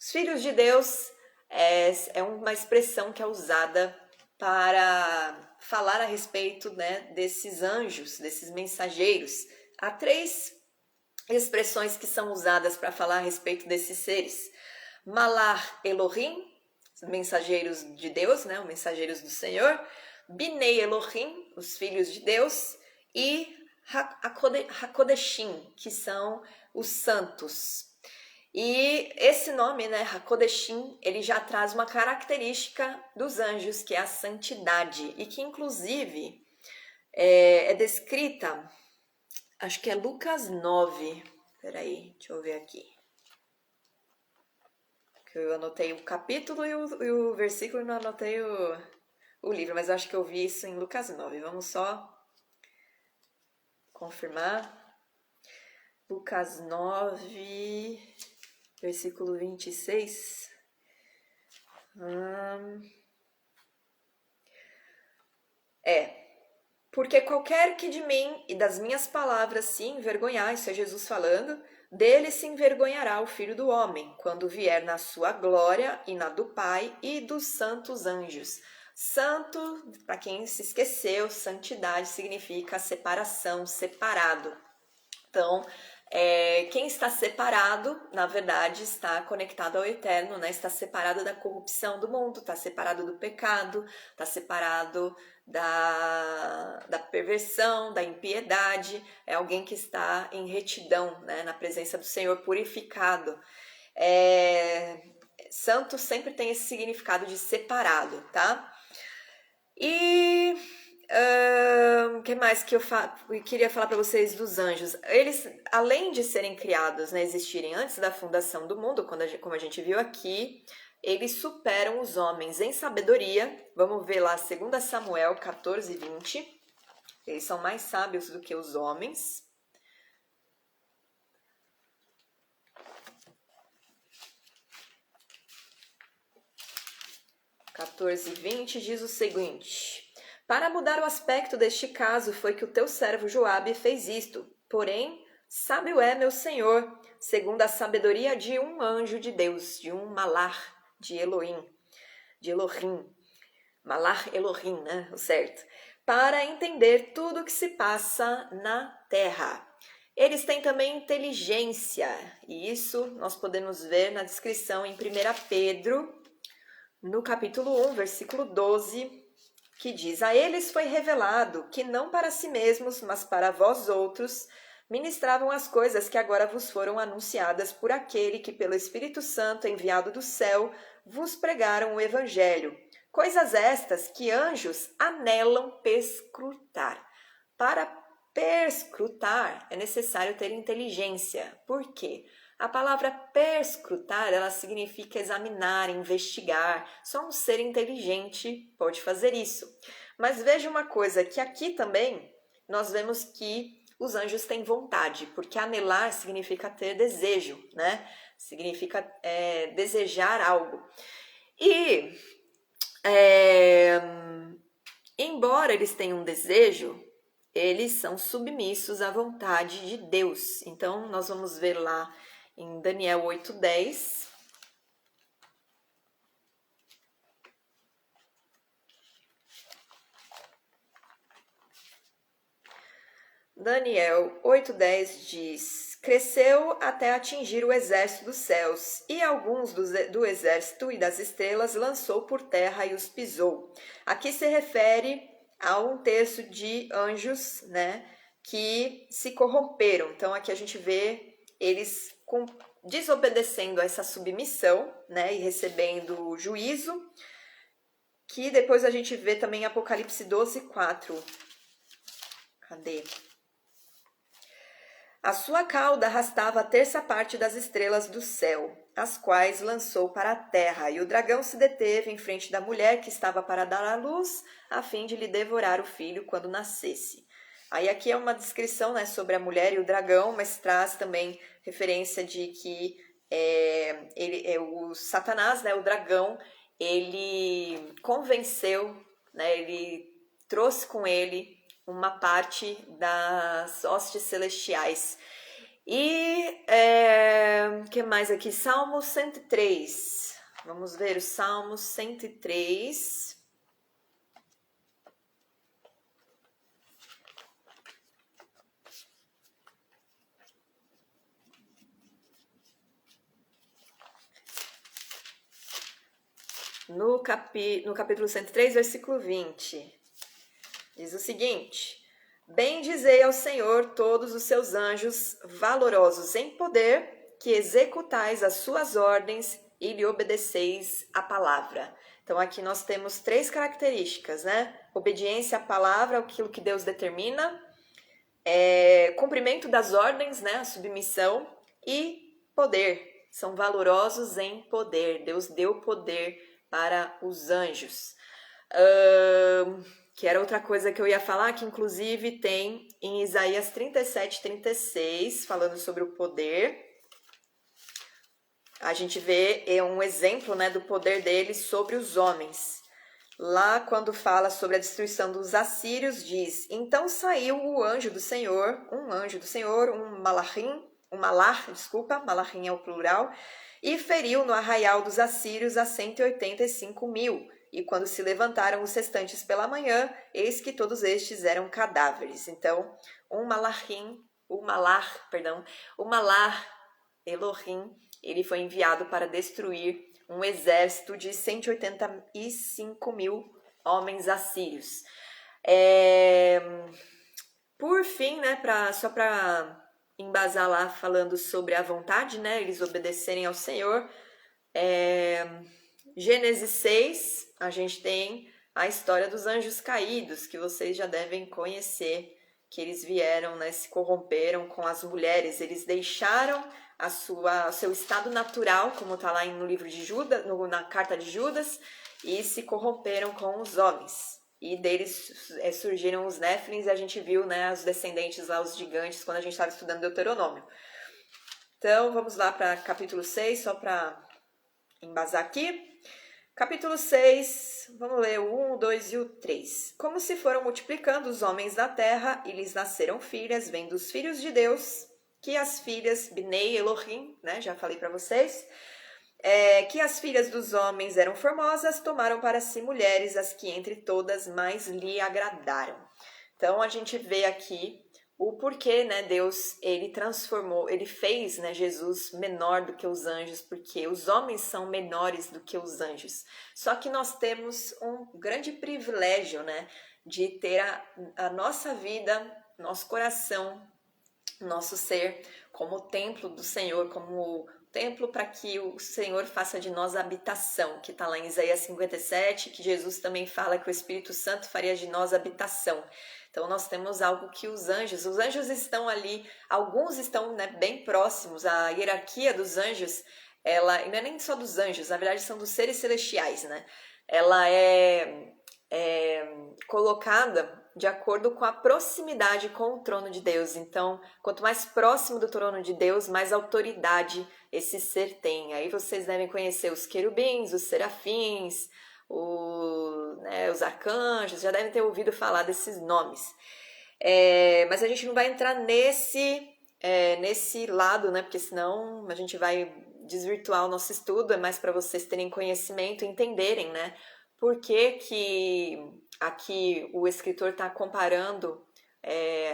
Os filhos de Deus é uma expressão que é usada para falar a respeito, né, desses anjos, desses mensageiros. Há 3 expressões que são usadas para falar a respeito desses seres. Malar Elohim, os mensageiros de Deus, né, os mensageiros do Senhor. Binei Elohim, os filhos de Deus. E Hakodeshim, que são os santos. E esse nome, né, Hakodeshim, ele já traz uma característica dos anjos, que é a santidade. E que, inclusive, é descrita... Acho que é Lucas 9. Peraí, deixa eu ver aqui. Eu anotei o capítulo e o versículo, não anotei o livro, mas acho que eu vi isso em Lucas 9. Vamos só confirmar. Lucas 9, versículo 26. Porque qualquer que de mim e das minhas palavras se envergonhar, isso é Jesus falando, dele se envergonhará o Filho do Homem, quando vier na sua glória e na do Pai e dos santos anjos. Santo, para quem se esqueceu, santidade significa separação, separado. Então, quem está separado, na verdade, está conectado ao eterno, né? Está separado da corrupção do mundo, está separado do pecado, está separado da perversão, da impiedade. É alguém que está em retidão, né? Na presença do Senhor, purificado. Santo sempre tem esse significado de separado, tá? E o que mais que eu queria falar para vocês dos anjos? Eles, além de serem criados, né, existirem antes da fundação do mundo, como a gente viu aqui, eles superam os homens em sabedoria. Vamos ver lá 2 Samuel 14, 20. Eles são mais sábios do que os homens. 14:20 diz o seguinte: Para mudar o aspecto deste caso foi que o teu servo Joabe fez isto. Porém, sábio é meu senhor, segundo a sabedoria de um anjo de Deus, de um malar de Elohim, malar Elohim, né? O certo. Para entender tudo o que se passa na terra. Eles têm também inteligência, e isso nós podemos ver na descrição em 1 Pedro, no capítulo 1, versículo 12, que diz: A eles foi revelado que não para si mesmos, mas para vós outros, ministravam as coisas que agora vos foram anunciadas por aquele que pelo Espírito Santo enviado do céu vos pregaram o Evangelho. Coisas estas que anjos anelam perscrutar. Para perscrutar é necessário ter inteligência. Por quê? A palavra perscrutar, ela significa examinar, investigar. Só um ser inteligente pode fazer isso. Mas veja uma coisa, que aqui também nós vemos que os anjos têm vontade, porque anelar significa ter desejo, né? Significa desejar algo. E, embora eles tenham um desejo, eles são submissos à vontade de Deus. Então, nós vamos ver lá em Daniel 8:10. Daniel 8:10 diz: Cresceu até atingir o exército dos céus, e alguns do exército e das estrelas lançou por terra e os pisou. Aqui se refere a 1/3 de anjos, né, que se corromperam. Então aqui a gente vê eles desobedecendo a essa submissão, né, e recebendo juízo, que depois a gente vê também em Apocalipse 12:4. Cadê? A sua cauda arrastava a terça parte das estrelas do céu, as quais lançou para a terra, e o dragão se deteve em frente da mulher que estava para dar à luz, a fim de lhe devorar o filho quando nascesse. Aí aqui é uma descrição, né, sobre a mulher e o dragão, mas traz também referência de que o Satanás, né, o dragão, ele convenceu, né, ele trouxe com ele uma parte das hostes celestiais. E que mais aqui? Salmo 103. Vamos ver o Salmo 103. No capítulo 103, versículo 20. Diz o seguinte: Bendizei ao Senhor todos os seus anjos, valorosos em poder, que executais as suas ordens e lhe obedeceis a palavra. Então aqui nós temos 3 características, né? Obediência à palavra, aquilo que Deus determina, cumprimento das ordens, né? A submissão, e poder. São valorosos em poder. Deus deu poder para os anjos. Que era outra coisa que eu ia falar, que inclusive tem em Isaías 37:36, falando sobre o poder. A gente vê um exemplo, né, do poder deles sobre os homens. Lá, quando fala sobre a destruição dos assírios, diz: Então saiu um anjo do Senhor, malachim é o plural, e feriu no arraial dos assírios a 185.000. E quando se levantaram os restantes pela manhã, eis que todos estes eram cadáveres. Então, o malar Elohim, ele foi enviado para destruir um exército de 185.000 homens assírios. Por fim, né, só para embasar lá falando sobre a vontade, né? Eles obedecerem ao Senhor. Gênesis 6, a gente tem a história dos anjos caídos, que vocês já devem conhecer, que eles vieram, né, se corromperam com as mulheres, eles deixaram o seu estado natural, como está lá no livro de Judas, na carta de Judas, e se corromperam com os homens. E deles surgiram os Néfilins, e a gente viu, né, os descendentes lá, os gigantes, quando a gente estava estudando Deuteronômio. Então, vamos lá para capítulo 6, só para embasar aqui. Capítulo 6, vamos ler o 1, o 2 e o 3. Como se foram multiplicando os homens da terra, e lhes nasceram filhas, vendo os filhos de Deus, que as filhas, Binei Elohim, né, já falei para vocês, que as filhas dos homens eram formosas, tomaram para si mulheres, as que entre todas mais lhe agradaram. Então, a gente vê aqui o porquê, né, Deus, ele transformou, ele fez, né, Jesus menor do que os anjos, porque os homens são menores do que os anjos. Só que nós temos um grande privilégio, né, de ter a nossa vida, nosso coração, nosso ser como templo do Senhor, como templo para que o Senhor faça de nós a habitação, que está lá em Isaías 57, que Jesus também fala que o Espírito Santo faria de nós habitação. Então nós temos algo que os anjos estão ali, alguns estão, né, bem próximos, a hierarquia dos anjos, ela, e não é nem só dos anjos, na verdade são dos seres celestiais, né? Ela é colocada de acordo com a proximidade com o trono de Deus. Então, quanto mais próximo do trono de Deus, mais autoridade esse ser tem. Aí vocês devem conhecer os querubins, os serafins, os arcanjos, já devem ter ouvido falar desses nomes. Mas a gente não vai entrar nesse lado, né? Porque senão a gente vai desvirtuar o nosso estudo. É mais para vocês terem conhecimento e entenderem, né? Por que aqui o escritor está comparando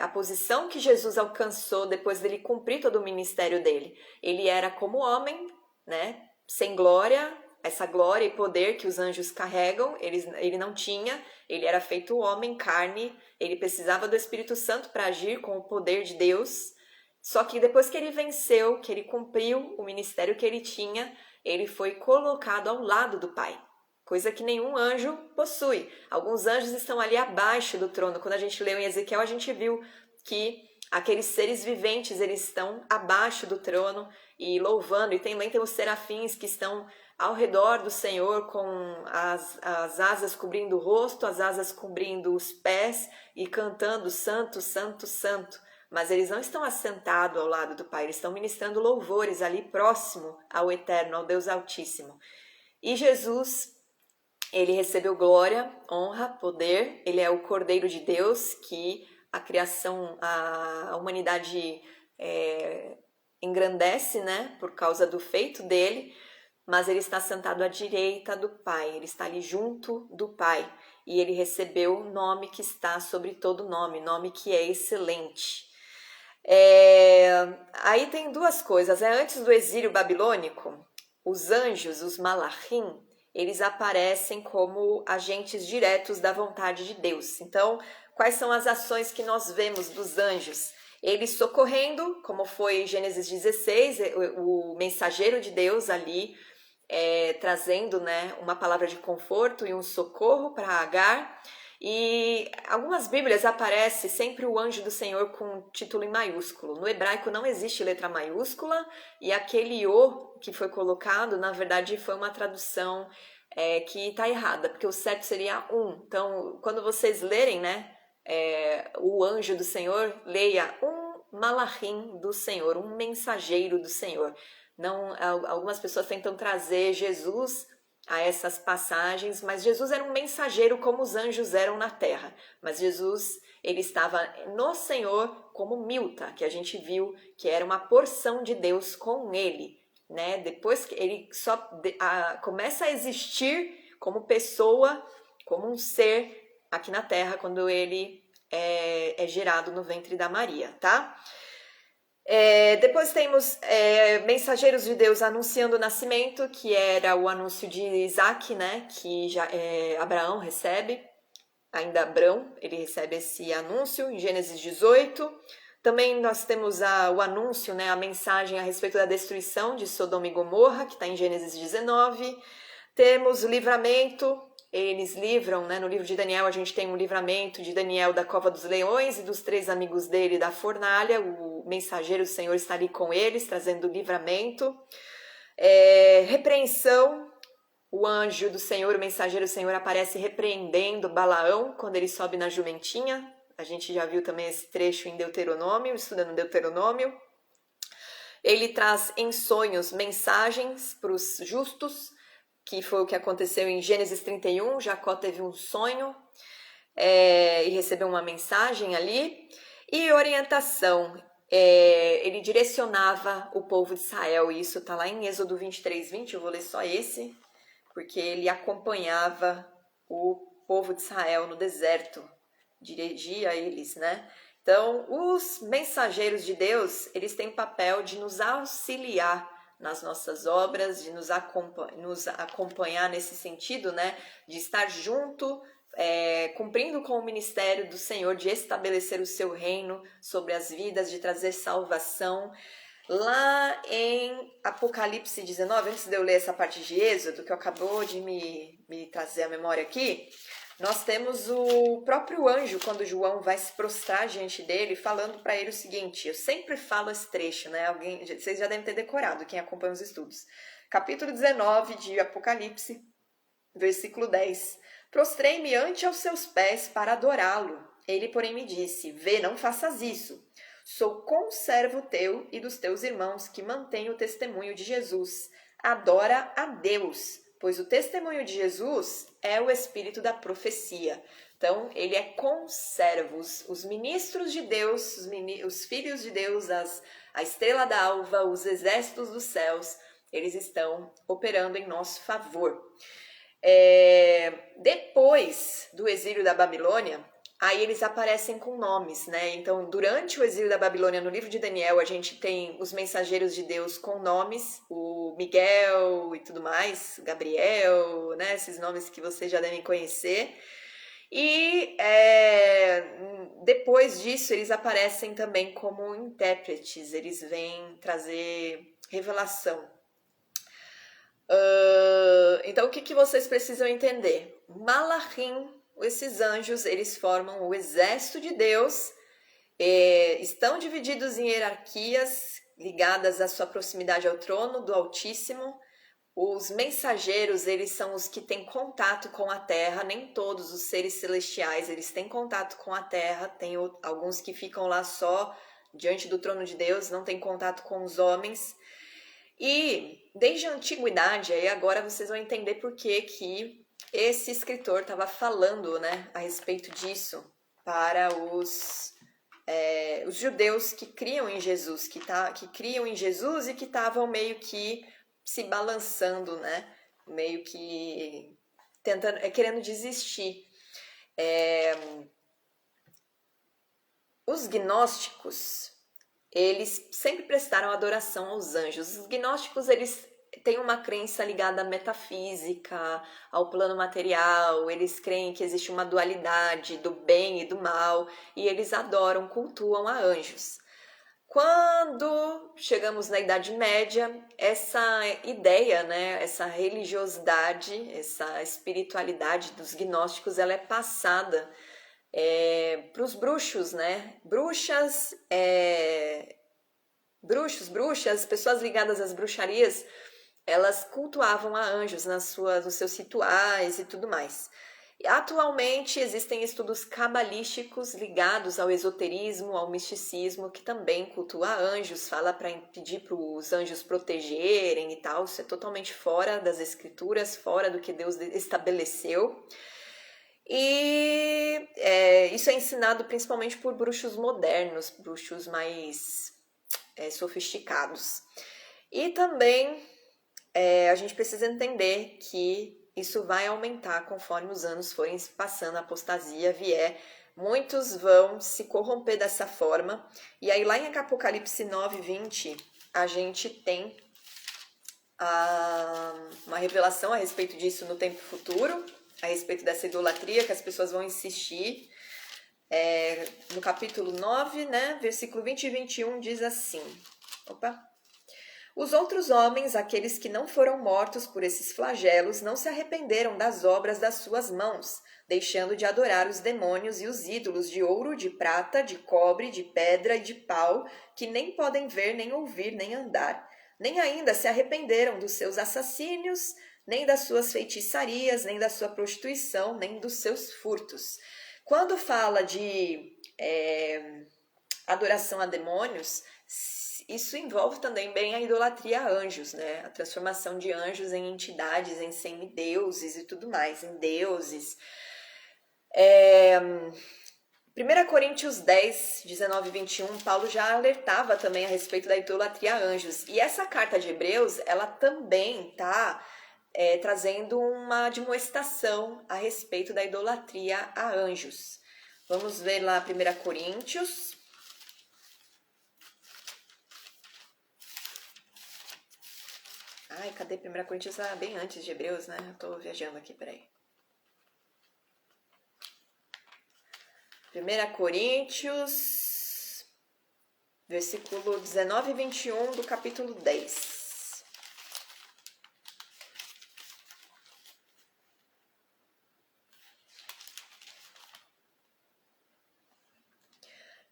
a posição que Jesus alcançou depois dele cumprir todo o ministério dele. Ele era como homem, né? Sem glória, essa glória e poder que os anjos carregam, ele não tinha, ele era feito homem, carne, ele precisava do Espírito Santo para agir com o poder de Deus. Só que depois que ele venceu, que ele cumpriu o ministério que ele tinha, ele foi colocado ao lado do Pai. Coisa que nenhum anjo possui. Alguns anjos estão ali abaixo do trono. Quando a gente leu em Ezequiel, a gente viu que aqueles seres viventes, eles estão abaixo do trono e louvando. E também tem os serafins que estão ao redor do Senhor com as asas cobrindo o rosto, as asas cobrindo os pés e cantando Santo, Santo, Santo. Mas eles não estão assentados ao lado do Pai, eles estão ministrando louvores ali próximo ao Eterno, ao Deus Altíssimo. E Jesus, ele recebeu glória, honra, poder, ele é o Cordeiro de Deus que a criação, a humanidade engrandece, né, por causa do feito dele, mas ele está sentado à direita do Pai, ele está ali junto do Pai, e ele recebeu o nome que está sobre todo nome que é excelente. Aí tem duas coisas, antes do exílio babilônico, os anjos, os malachim, eles aparecem como agentes diretos da vontade de Deus. Então, quais são as ações que nós vemos dos anjos? Eles socorrendo, como foi Gênesis 16, o mensageiro de Deus ali, trazendo, né, uma palavra de conforto e um socorro para Agar. E algumas Bíblias aparece sempre o anjo do Senhor com título em maiúsculo. No hebraico não existe letra maiúscula e aquele O que foi colocado, na verdade, foi uma tradução que está errada, porque o certo seria um. Então, quando vocês lerem, né, o anjo do Senhor, leia um malachim do Senhor, um mensageiro do Senhor. Não, algumas pessoas tentam trazer Jesus a essas passagens, mas Jesus era um mensageiro como os anjos eram na terra. Mas Jesus, ele estava no Senhor como Milta, que a gente viu que era uma porção de Deus com ele, né? Depois que ele só começa a existir como pessoa, como um ser aqui na terra, quando ele é gerado no ventre da Maria, tá? Depois temos mensageiros de Deus anunciando o nascimento, que era o anúncio de Isaac, né, que já Abraão recebe, ainda Abrão, ele recebe esse anúncio em Gênesis 18. Também nós temos o anúncio, né, a mensagem a respeito da destruição de Sodoma e Gomorra, que está em Gênesis 19. Temos o livramento, eles livram, né, no livro de Daniel a gente tem um livramento de Daniel da cova dos leões e dos 3 amigos dele da fornalha. O mensageiro do Senhor está ali com eles, trazendo livramento. Repreensão, o anjo do Senhor, o mensageiro do Senhor aparece repreendendo Balaão quando ele sobe na jumentinha. A gente já viu também esse trecho em Deuteronômio, estudando Deuteronômio. Ele traz em sonhos mensagens para os justos, que foi o que aconteceu em Gênesis 31. Jacó teve um sonho e recebeu uma mensagem ali. E orientação, ele direcionava o povo de Israel, e isso está lá em Êxodo 23:20, eu vou ler só esse, porque ele acompanhava o povo de Israel no deserto, dirigia eles, né? Então, os mensageiros de Deus, eles têm o papel de nos auxiliar nas nossas obras, de nos acompanhar nesse sentido, né? De estar junto, cumprindo com o ministério do Senhor, de estabelecer o seu reino sobre as vidas, de trazer salvação. Lá em Apocalipse 19, antes de eu ler essa parte de Êxodo, que acabou de me trazer a memória aqui, nós temos o próprio anjo, quando João vai se prostrar diante dele, falando para ele o seguinte, eu sempre falo esse trecho, né? Vocês já devem ter decorado, quem acompanha os estudos. Capítulo 19 de Apocalipse, versículo 10. Prostrei-me ante aos seus pés para adorá-lo. Ele, porém, me disse, vê, não faças isso. Sou conservo teu e dos teus irmãos que mantêm o testemunho de Jesus. Adora a Deus, pois o testemunho de Jesus é o espírito da profecia. Então, ele é conservo. Os ministros de Deus, os filhos de Deus, a estrela d'alva, os exércitos dos céus, eles estão operando em nosso favor. Depois do exílio da Babilônia, aí eles aparecem com nomes, né? Então, durante o exílio da Babilônia, no livro de Daniel, a gente tem os mensageiros de Deus com nomes, o Miguel e tudo mais, Gabriel, né? Esses nomes que vocês já devem conhecer. E depois disso, eles aparecem também como intérpretes, eles vêm trazer revelação. Então, o que vocês precisam entender? Malachim, esses anjos, eles formam o exército de Deus, estão divididos em hierarquias ligadas à sua proximidade ao trono do Altíssimo. Os mensageiros, eles são os que têm contato com a terra, nem todos os seres celestiais, eles têm contato com a terra, tem alguns que ficam lá só diante do trono de Deus, não têm contato com os homens. E desde a antiguidade, aí agora vocês vão entender por que esse escritor estava falando, né, a respeito disso para os judeus que criam em Jesus, que criam em Jesus e que estavam meio que se balançando, né, meio que querendo desistir. Os gnósticos, eles sempre prestaram adoração aos anjos. Os gnósticos, eles têm uma crença ligada à metafísica, ao plano material, eles creem que existe uma dualidade do bem e do mal, e eles adoram, cultuam a anjos. Quando chegamos na Idade Média, essa ideia, né, essa religiosidade, essa espiritualidade dos gnósticos, ela é passada para os bruxos, né? Bruxas, pessoas ligadas às bruxarias, elas cultuavam a anjos nos seus rituais e tudo mais. E atualmente existem estudos cabalísticos ligados ao esoterismo, ao misticismo, que também cultua anjos, fala para pedir para os anjos protegerem e tal. Isso é totalmente fora das escrituras, fora do que Deus estabeleceu. E isso é ensinado principalmente por bruxos modernos, bruxos mais sofisticados. E também a gente precisa entender que isso vai aumentar conforme os anos forem passando, a apostasia vier. Muitos vão se corromper dessa forma. E aí lá em Apocalipse 9:20, a gente tem uma revelação a respeito disso no tempo futuro, a respeito dessa idolatria que as pessoas vão insistir. No capítulo 9, né, versículo 20 e 21, diz assim. Os outros homens, aqueles que não foram mortos por esses flagelos, não se arrependeram das obras das suas mãos, deixando de adorar os demônios e os ídolos de ouro, de prata, de cobre, de pedra e de pau, que nem podem ver, nem ouvir, nem andar. Nem ainda se arrependeram dos seus assassínios, nem das suas feitiçarias, nem da sua prostituição, nem dos seus furtos. Quando fala de adoração a demônios, isso envolve também bem a idolatria a anjos, né? A transformação de anjos em entidades, em semideuses e tudo mais, em deuses. 1 Coríntios 10, 19 e 21, Paulo já alertava também a respeito da idolatria a anjos. E essa carta de Hebreus, ela também está trazendo uma admoestação a respeito da idolatria a anjos. Vamos ver lá 1 Coríntios. Ai, cadê 1 Coríntios? Ah, bem antes de Hebreus, né? Eu tô viajando aqui, peraí. 1 Coríntios, versículo 19 e 21 do capítulo 10.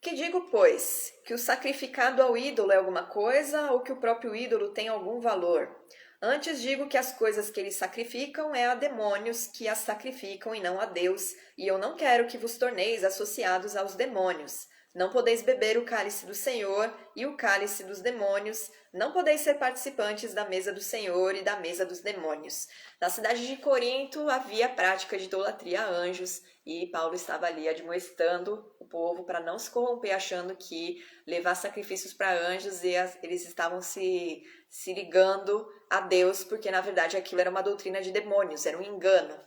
Que digo, pois, que o sacrificado ao ídolo é alguma coisa ou que o próprio ídolo tem algum valor? Antes digo que as coisas que eles sacrificam é a demônios que as sacrificam e não a Deus, e eu não quero que vos torneis associados aos demônios. Não podeis beber o cálice do Senhor e o cálice dos demônios, não podeis ser participantes da mesa do Senhor e da mesa dos demônios. Na cidade de Corinto havia prática de idolatria a anjos, e Paulo estava ali admoestando o povo para não se corromper, achando que levar sacrifícios para anjos eles estavam se ligando a Deus, porque na verdade aquilo era uma doutrina de demônios, era um engano.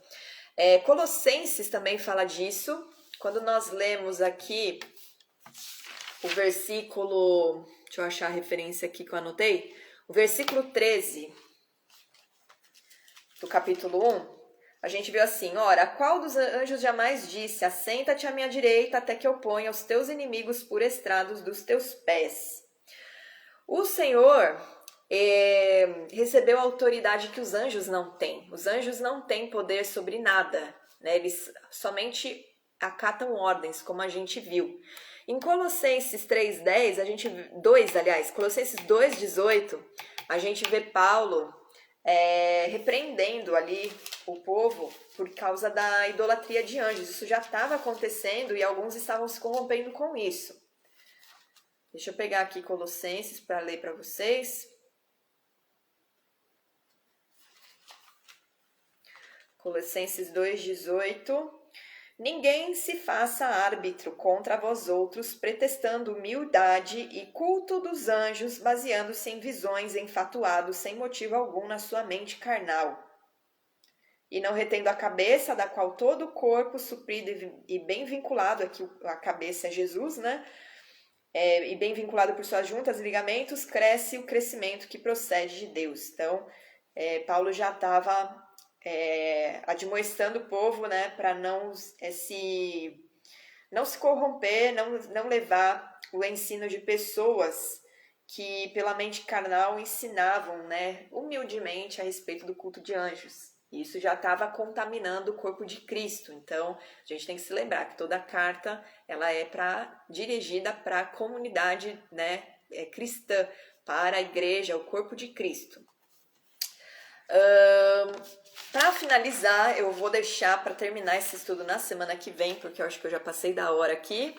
Colossenses também fala disso. Quando nós lemos aqui o versículo, deixa eu achar a referência aqui que eu anotei, o versículo 13 do capítulo 1, a gente viu assim: ora, qual dos anjos jamais disse, assenta-te à minha direita até que eu ponha os teus inimigos por estrados dos teus pés? O Senhor recebeu a autoridade que os anjos não têm. Os anjos não têm poder sobre nada, né? Eles somente acatam ordens, como a gente viu. Em Colossenses 3:10, Colossenses 2:18, a gente vê Paulo repreendendo ali o povo por causa da idolatria de anjos. Isso já estava acontecendo e alguns estavam se corrompendo com isso. Deixa eu pegar aqui Colossenses para ler para vocês. Colossenses 2:18. Ninguém se faça árbitro contra vós outros, pretextando humildade e culto dos anjos, baseando-se em visões, enfatuados, sem motivo algum na sua mente carnal. E não retendo a cabeça, da qual todo o corpo, suprido e bem vinculado, aqui a cabeça é Jesus, né? E bem vinculado por suas juntas e ligamentos, cresce o crescimento que procede de Deus. Então, Paulo já estava admoestando o povo, né, para não se corromper, não levar o ensino de pessoas que pela mente carnal ensinavam, né, humildemente a respeito do culto de anjos. Isso já estava contaminando o corpo de Cristo. Então, a gente tem que se lembrar que toda a carta ela é dirigida para a comunidade, né, cristã, para a igreja, o corpo de Cristo. Para finalizar, eu vou deixar para terminar esse estudo na semana que vem, porque eu acho que eu já passei da hora aqui.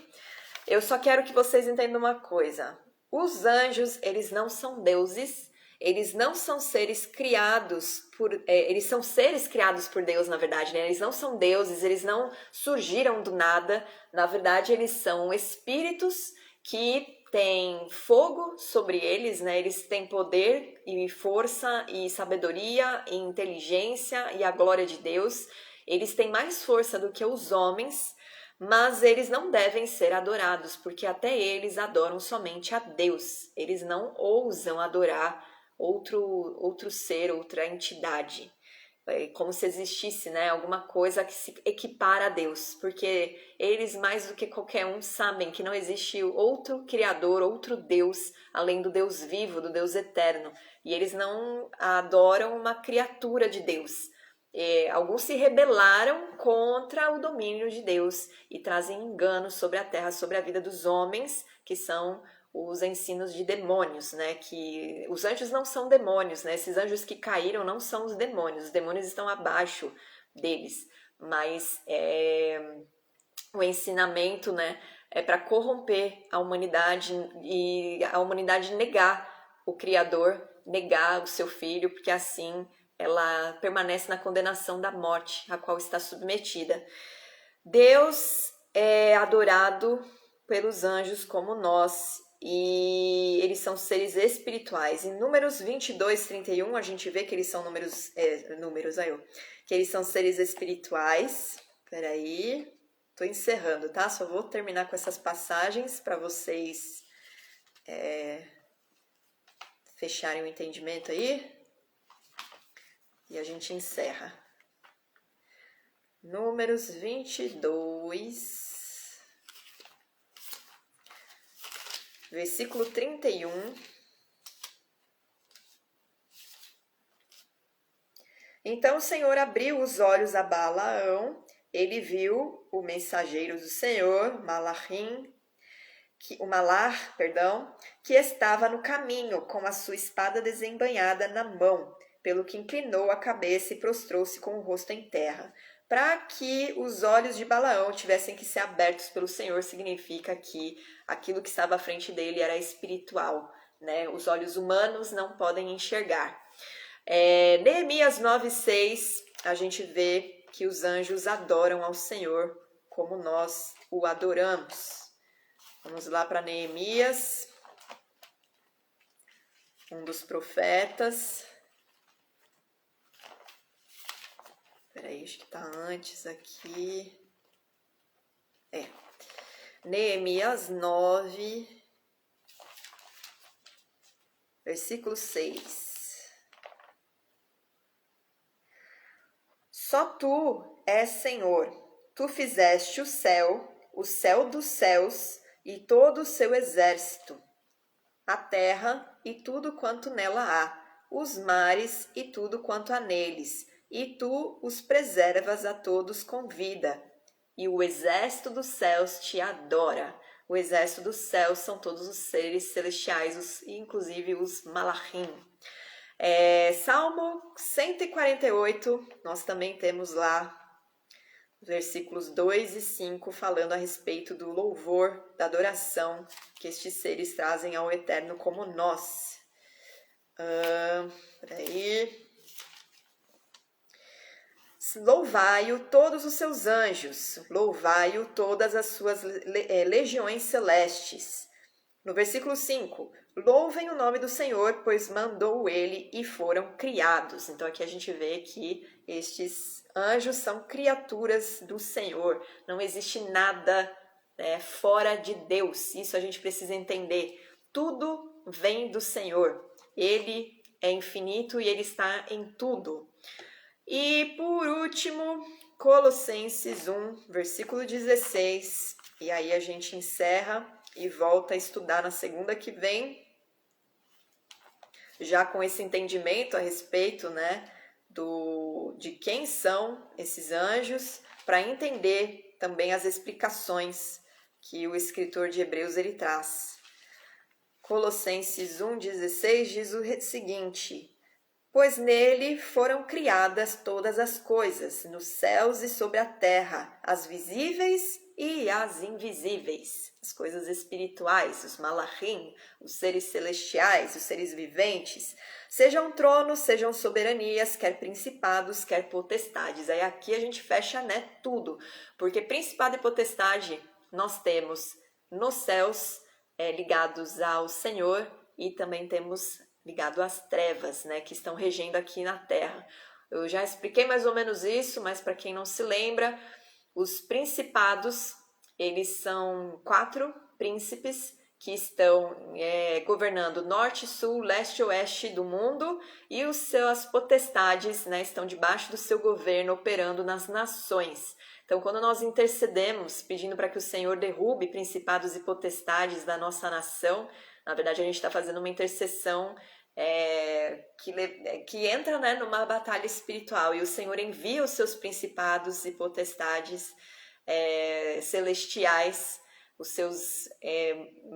Eu só quero que vocês entendam uma coisa. Os anjos, eles não são deuses, eles não são seres criados eles são seres criados por Deus, na verdade, né? Eles não são deuses, eles não surgiram do nada. Na verdade, eles são espíritos que têm fogo sobre eles, né? Eles têm poder e força e sabedoria e inteligência e a glória de Deus. Eles têm mais força do que os homens, mas eles não devem ser adorados, porque até eles adoram somente a Deus. Eles não ousam adorar outro ser, outra entidade. como se existisse, né, alguma coisa que se equipara a Deus, porque eles, mais do que qualquer um, sabem que não existe outro Criador, outro Deus, além do Deus vivo, do Deus eterno, e eles não adoram uma criatura de Deus. Alguns se rebelaram contra o domínio de Deus e trazem engano sobre a terra, sobre a vida dos homens, que são os ensinos de demônios, né? Que os anjos não são demônios, né? Esses anjos que caíram não são os demônios estão abaixo deles, mas o ensinamento, né, é para corromper a humanidade e a humanidade negar o Criador, negar o seu Filho, porque assim ela permanece na condenação da morte, a qual está submetida. Deus é adorado pelos anjos como nós, e eles são seres espirituais. Em Números 22, 31, a gente vê que eles são que eles são seres espirituais. Peraí, tô encerrando, tá? Só vou terminar com essas passagens para vocês fecharem o entendimento aí. E a gente encerra. Números 22... Versículo 31. Então o Senhor abriu os olhos a Balaão, ele viu o mensageiro do Senhor, Malar, que estava no caminho com a sua espada desembainhada na mão, pelo que inclinou a cabeça e prostrou-se com o rosto em terra. Para que os olhos de Balaão tivessem que ser abertos pelo Senhor, significa que aquilo que estava à frente dele era espiritual, né? Os olhos humanos não podem enxergar. Neemias 9:6, a gente vê que os anjos adoram ao Senhor como nós o adoramos. Vamos lá para Neemias, um dos profetas. Peraí, acho que tá antes aqui. Neemias 9, versículo 6. Só tu és Senhor, tu fizeste o céu dos céus e todo o seu exército, a terra e tudo quanto nela há, os mares e tudo quanto há neles, e tu os preservas a todos com vida. E o exército dos céus te adora. O exército dos céus são todos os seres celestiais, inclusive os malachim. Salmo 148, nós também temos lá versículos 2 e 5 falando a respeito do louvor, da adoração que estes seres trazem ao Eterno como nós. Peraí. Louvai-o todos os seus anjos, louvai-o todas as suas legiões celestes. No versículo 5, louvem o nome do Senhor, pois mandou ele e foram criados. Então aqui a gente vê que estes anjos são criaturas do Senhor. Não existe nada fora de Deus. Isso a gente precisa entender. Tudo vem do Senhor. Ele é infinito e ele está em tudo. E por último, Colossenses 1, versículo 16. E aí a gente encerra e volta a estudar na segunda que vem, já com esse entendimento a respeito, né, de quem são esses anjos, para entender também as explicações que o escritor de Hebreus ele traz. Colossenses 1,16 diz o seguinte: pois nele foram criadas todas as coisas, nos céus e sobre a terra, as visíveis e as invisíveis, as coisas espirituais, os malachim, os seres celestiais, os seres viventes, sejam tronos, sejam soberanias, quer principados, quer potestades. Aí aqui a gente fecha, né, tudo, porque principado e potestade nós temos nos céus ligados ao Senhor e também temos ligado às trevas, né, que estão regendo aqui na Terra. Eu já expliquei mais ou menos isso, mas para quem não se lembra, os principados, eles são 4 príncipes que estão governando norte, sul, leste e oeste do mundo, e as suas potestades, né, estão debaixo do seu governo, operando nas nações. Então, quando nós intercedemos, pedindo para que o Senhor derrube principados e potestades da nossa nação, na verdade a gente está fazendo uma intercessão que entra, né, numa batalha espiritual, e o Senhor envia os seus principados e potestades celestiais, os seus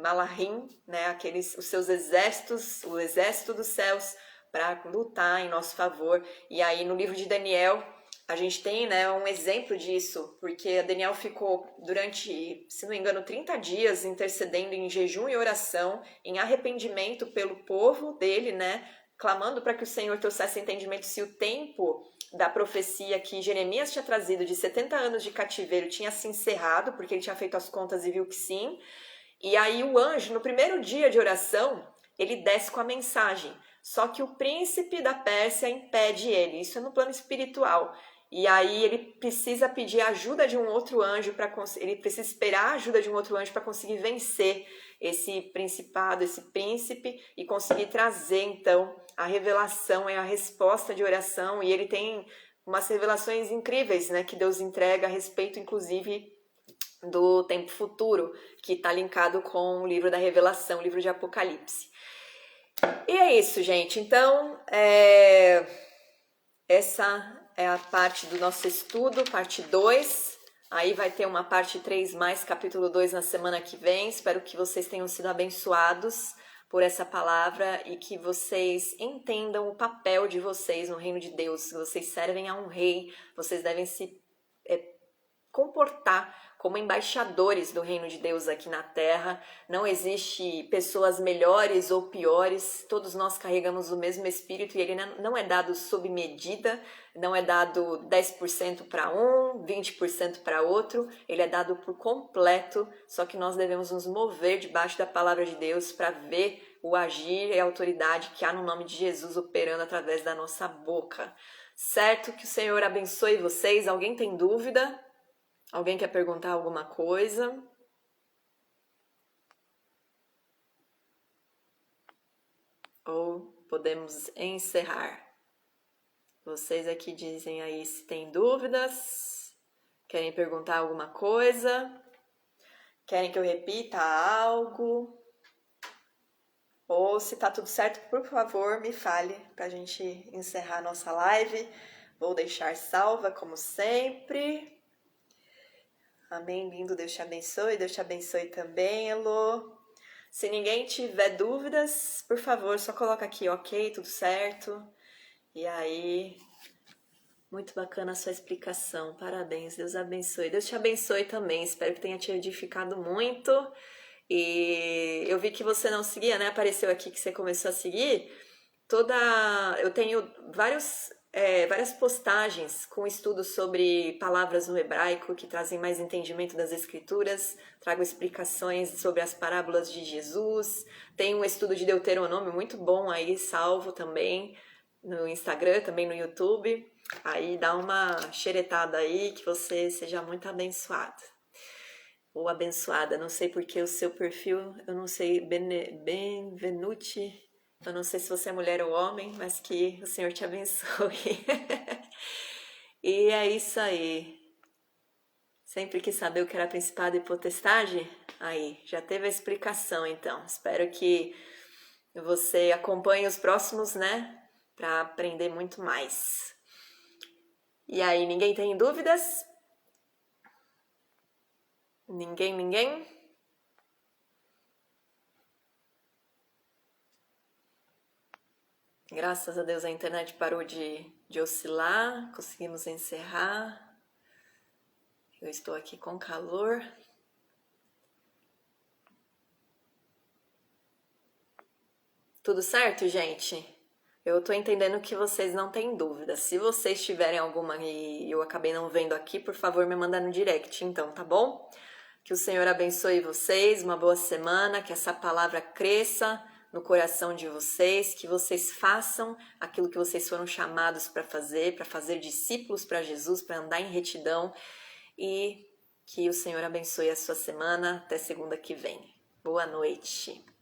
malahim, né, os seus exércitos, o exército dos céus, para lutar em nosso favor. E aí no livro de Daniel a gente tem, né, um exemplo disso, porque Daniel ficou durante, se não me engano, 30 dias intercedendo em jejum e oração, em arrependimento pelo povo dele, né, clamando para que o Senhor trouxesse entendimento se o tempo da profecia que Jeremias tinha trazido de 70 anos de cativeiro tinha se encerrado, porque ele tinha feito as contas e viu que sim. E aí o anjo, no primeiro dia de oração, ele desce com a mensagem. Só que o príncipe da Pérsia impede ele. Isso é no plano espiritual. E aí ele precisa pedir a ajuda de um outro anjo ele precisa esperar a ajuda de um outro anjo para conseguir vencer esse principado, esse príncipe, e conseguir trazer então a revelação, a resposta de oração. E ele tem umas revelações incríveis, né, que Deus entrega a respeito, inclusive, do tempo futuro, que está linkado com o livro da Revelação, o livro de Apocalipse. E é isso, gente. Então, essa é a parte do nosso estudo, parte 2. Aí vai ter uma parte 3 mais capítulo 2 na semana que vem. Espero que vocês tenham sido abençoados por essa palavra e que vocês entendam o papel de vocês no reino de Deus. Vocês servem a um rei, vocês devem se comportar como embaixadores do reino de Deus aqui na terra. Não existe pessoas melhores ou piores, todos nós carregamos o mesmo espírito, e ele não é dado sob medida, não é dado 10% para um, 20% para outro, ele é dado por completo, só que nós devemos nos mover debaixo da palavra de Deus para ver o agir e a autoridade que há no nome de Jesus operando através da nossa boca. Certo? Que o Senhor abençoe vocês. Alguém tem dúvida? Alguém quer perguntar alguma coisa? Ou podemos encerrar? Vocês aqui dizem aí se tem dúvidas. Querem perguntar alguma coisa? Querem que eu repita algo? Ou se tá tudo certo, por favor, me fale pra gente encerrar a nossa live. Vou deixar salva, como sempre. Amém, lindo, Deus te abençoe também, Elô. Se ninguém tiver dúvidas, por favor, só coloca aqui, ok, tudo certo. E aí, muito bacana a sua explicação, parabéns, Deus abençoe. Deus te abençoe também, espero que tenha te edificado muito. E eu vi que você não seguia, né? Apareceu aqui que você começou a seguir. Eu tenho várias postagens com estudos sobre palavras no hebraico que trazem mais entendimento das escrituras, trago explicações sobre as parábolas de Jesus, tem um estudo de Deuteronômio muito bom aí, salvo também no Instagram, também no YouTube. Aí dá uma xeretada aí, que você seja muito abençoado ou abençoada. Não sei porque o seu perfil, eu não sei, Benvenuti. Eu não sei se você é mulher ou homem, mas que o Senhor te abençoe. E é isso aí. Sempre quis saber o que era principado e potestade? Aí, já teve a explicação, então. Espero que você acompanhe os próximos, né? Para aprender muito mais. E aí, ninguém tem dúvidas? Ninguém? Graças a Deus a internet parou de oscilar, conseguimos encerrar. Eu estou aqui com calor. Tudo certo, gente? Eu tô entendendo que vocês não têm dúvida. Se vocês tiverem alguma e eu acabei não vendo aqui, por favor, me mandar no direct, então, tá bom? Que o Senhor abençoe vocês, uma boa semana, que essa palavra cresça no coração de vocês, que vocês façam aquilo que vocês foram chamados para fazer discípulos para Jesus, para andar em retidão, e que o Senhor abençoe a sua semana até segunda que vem. Boa noite.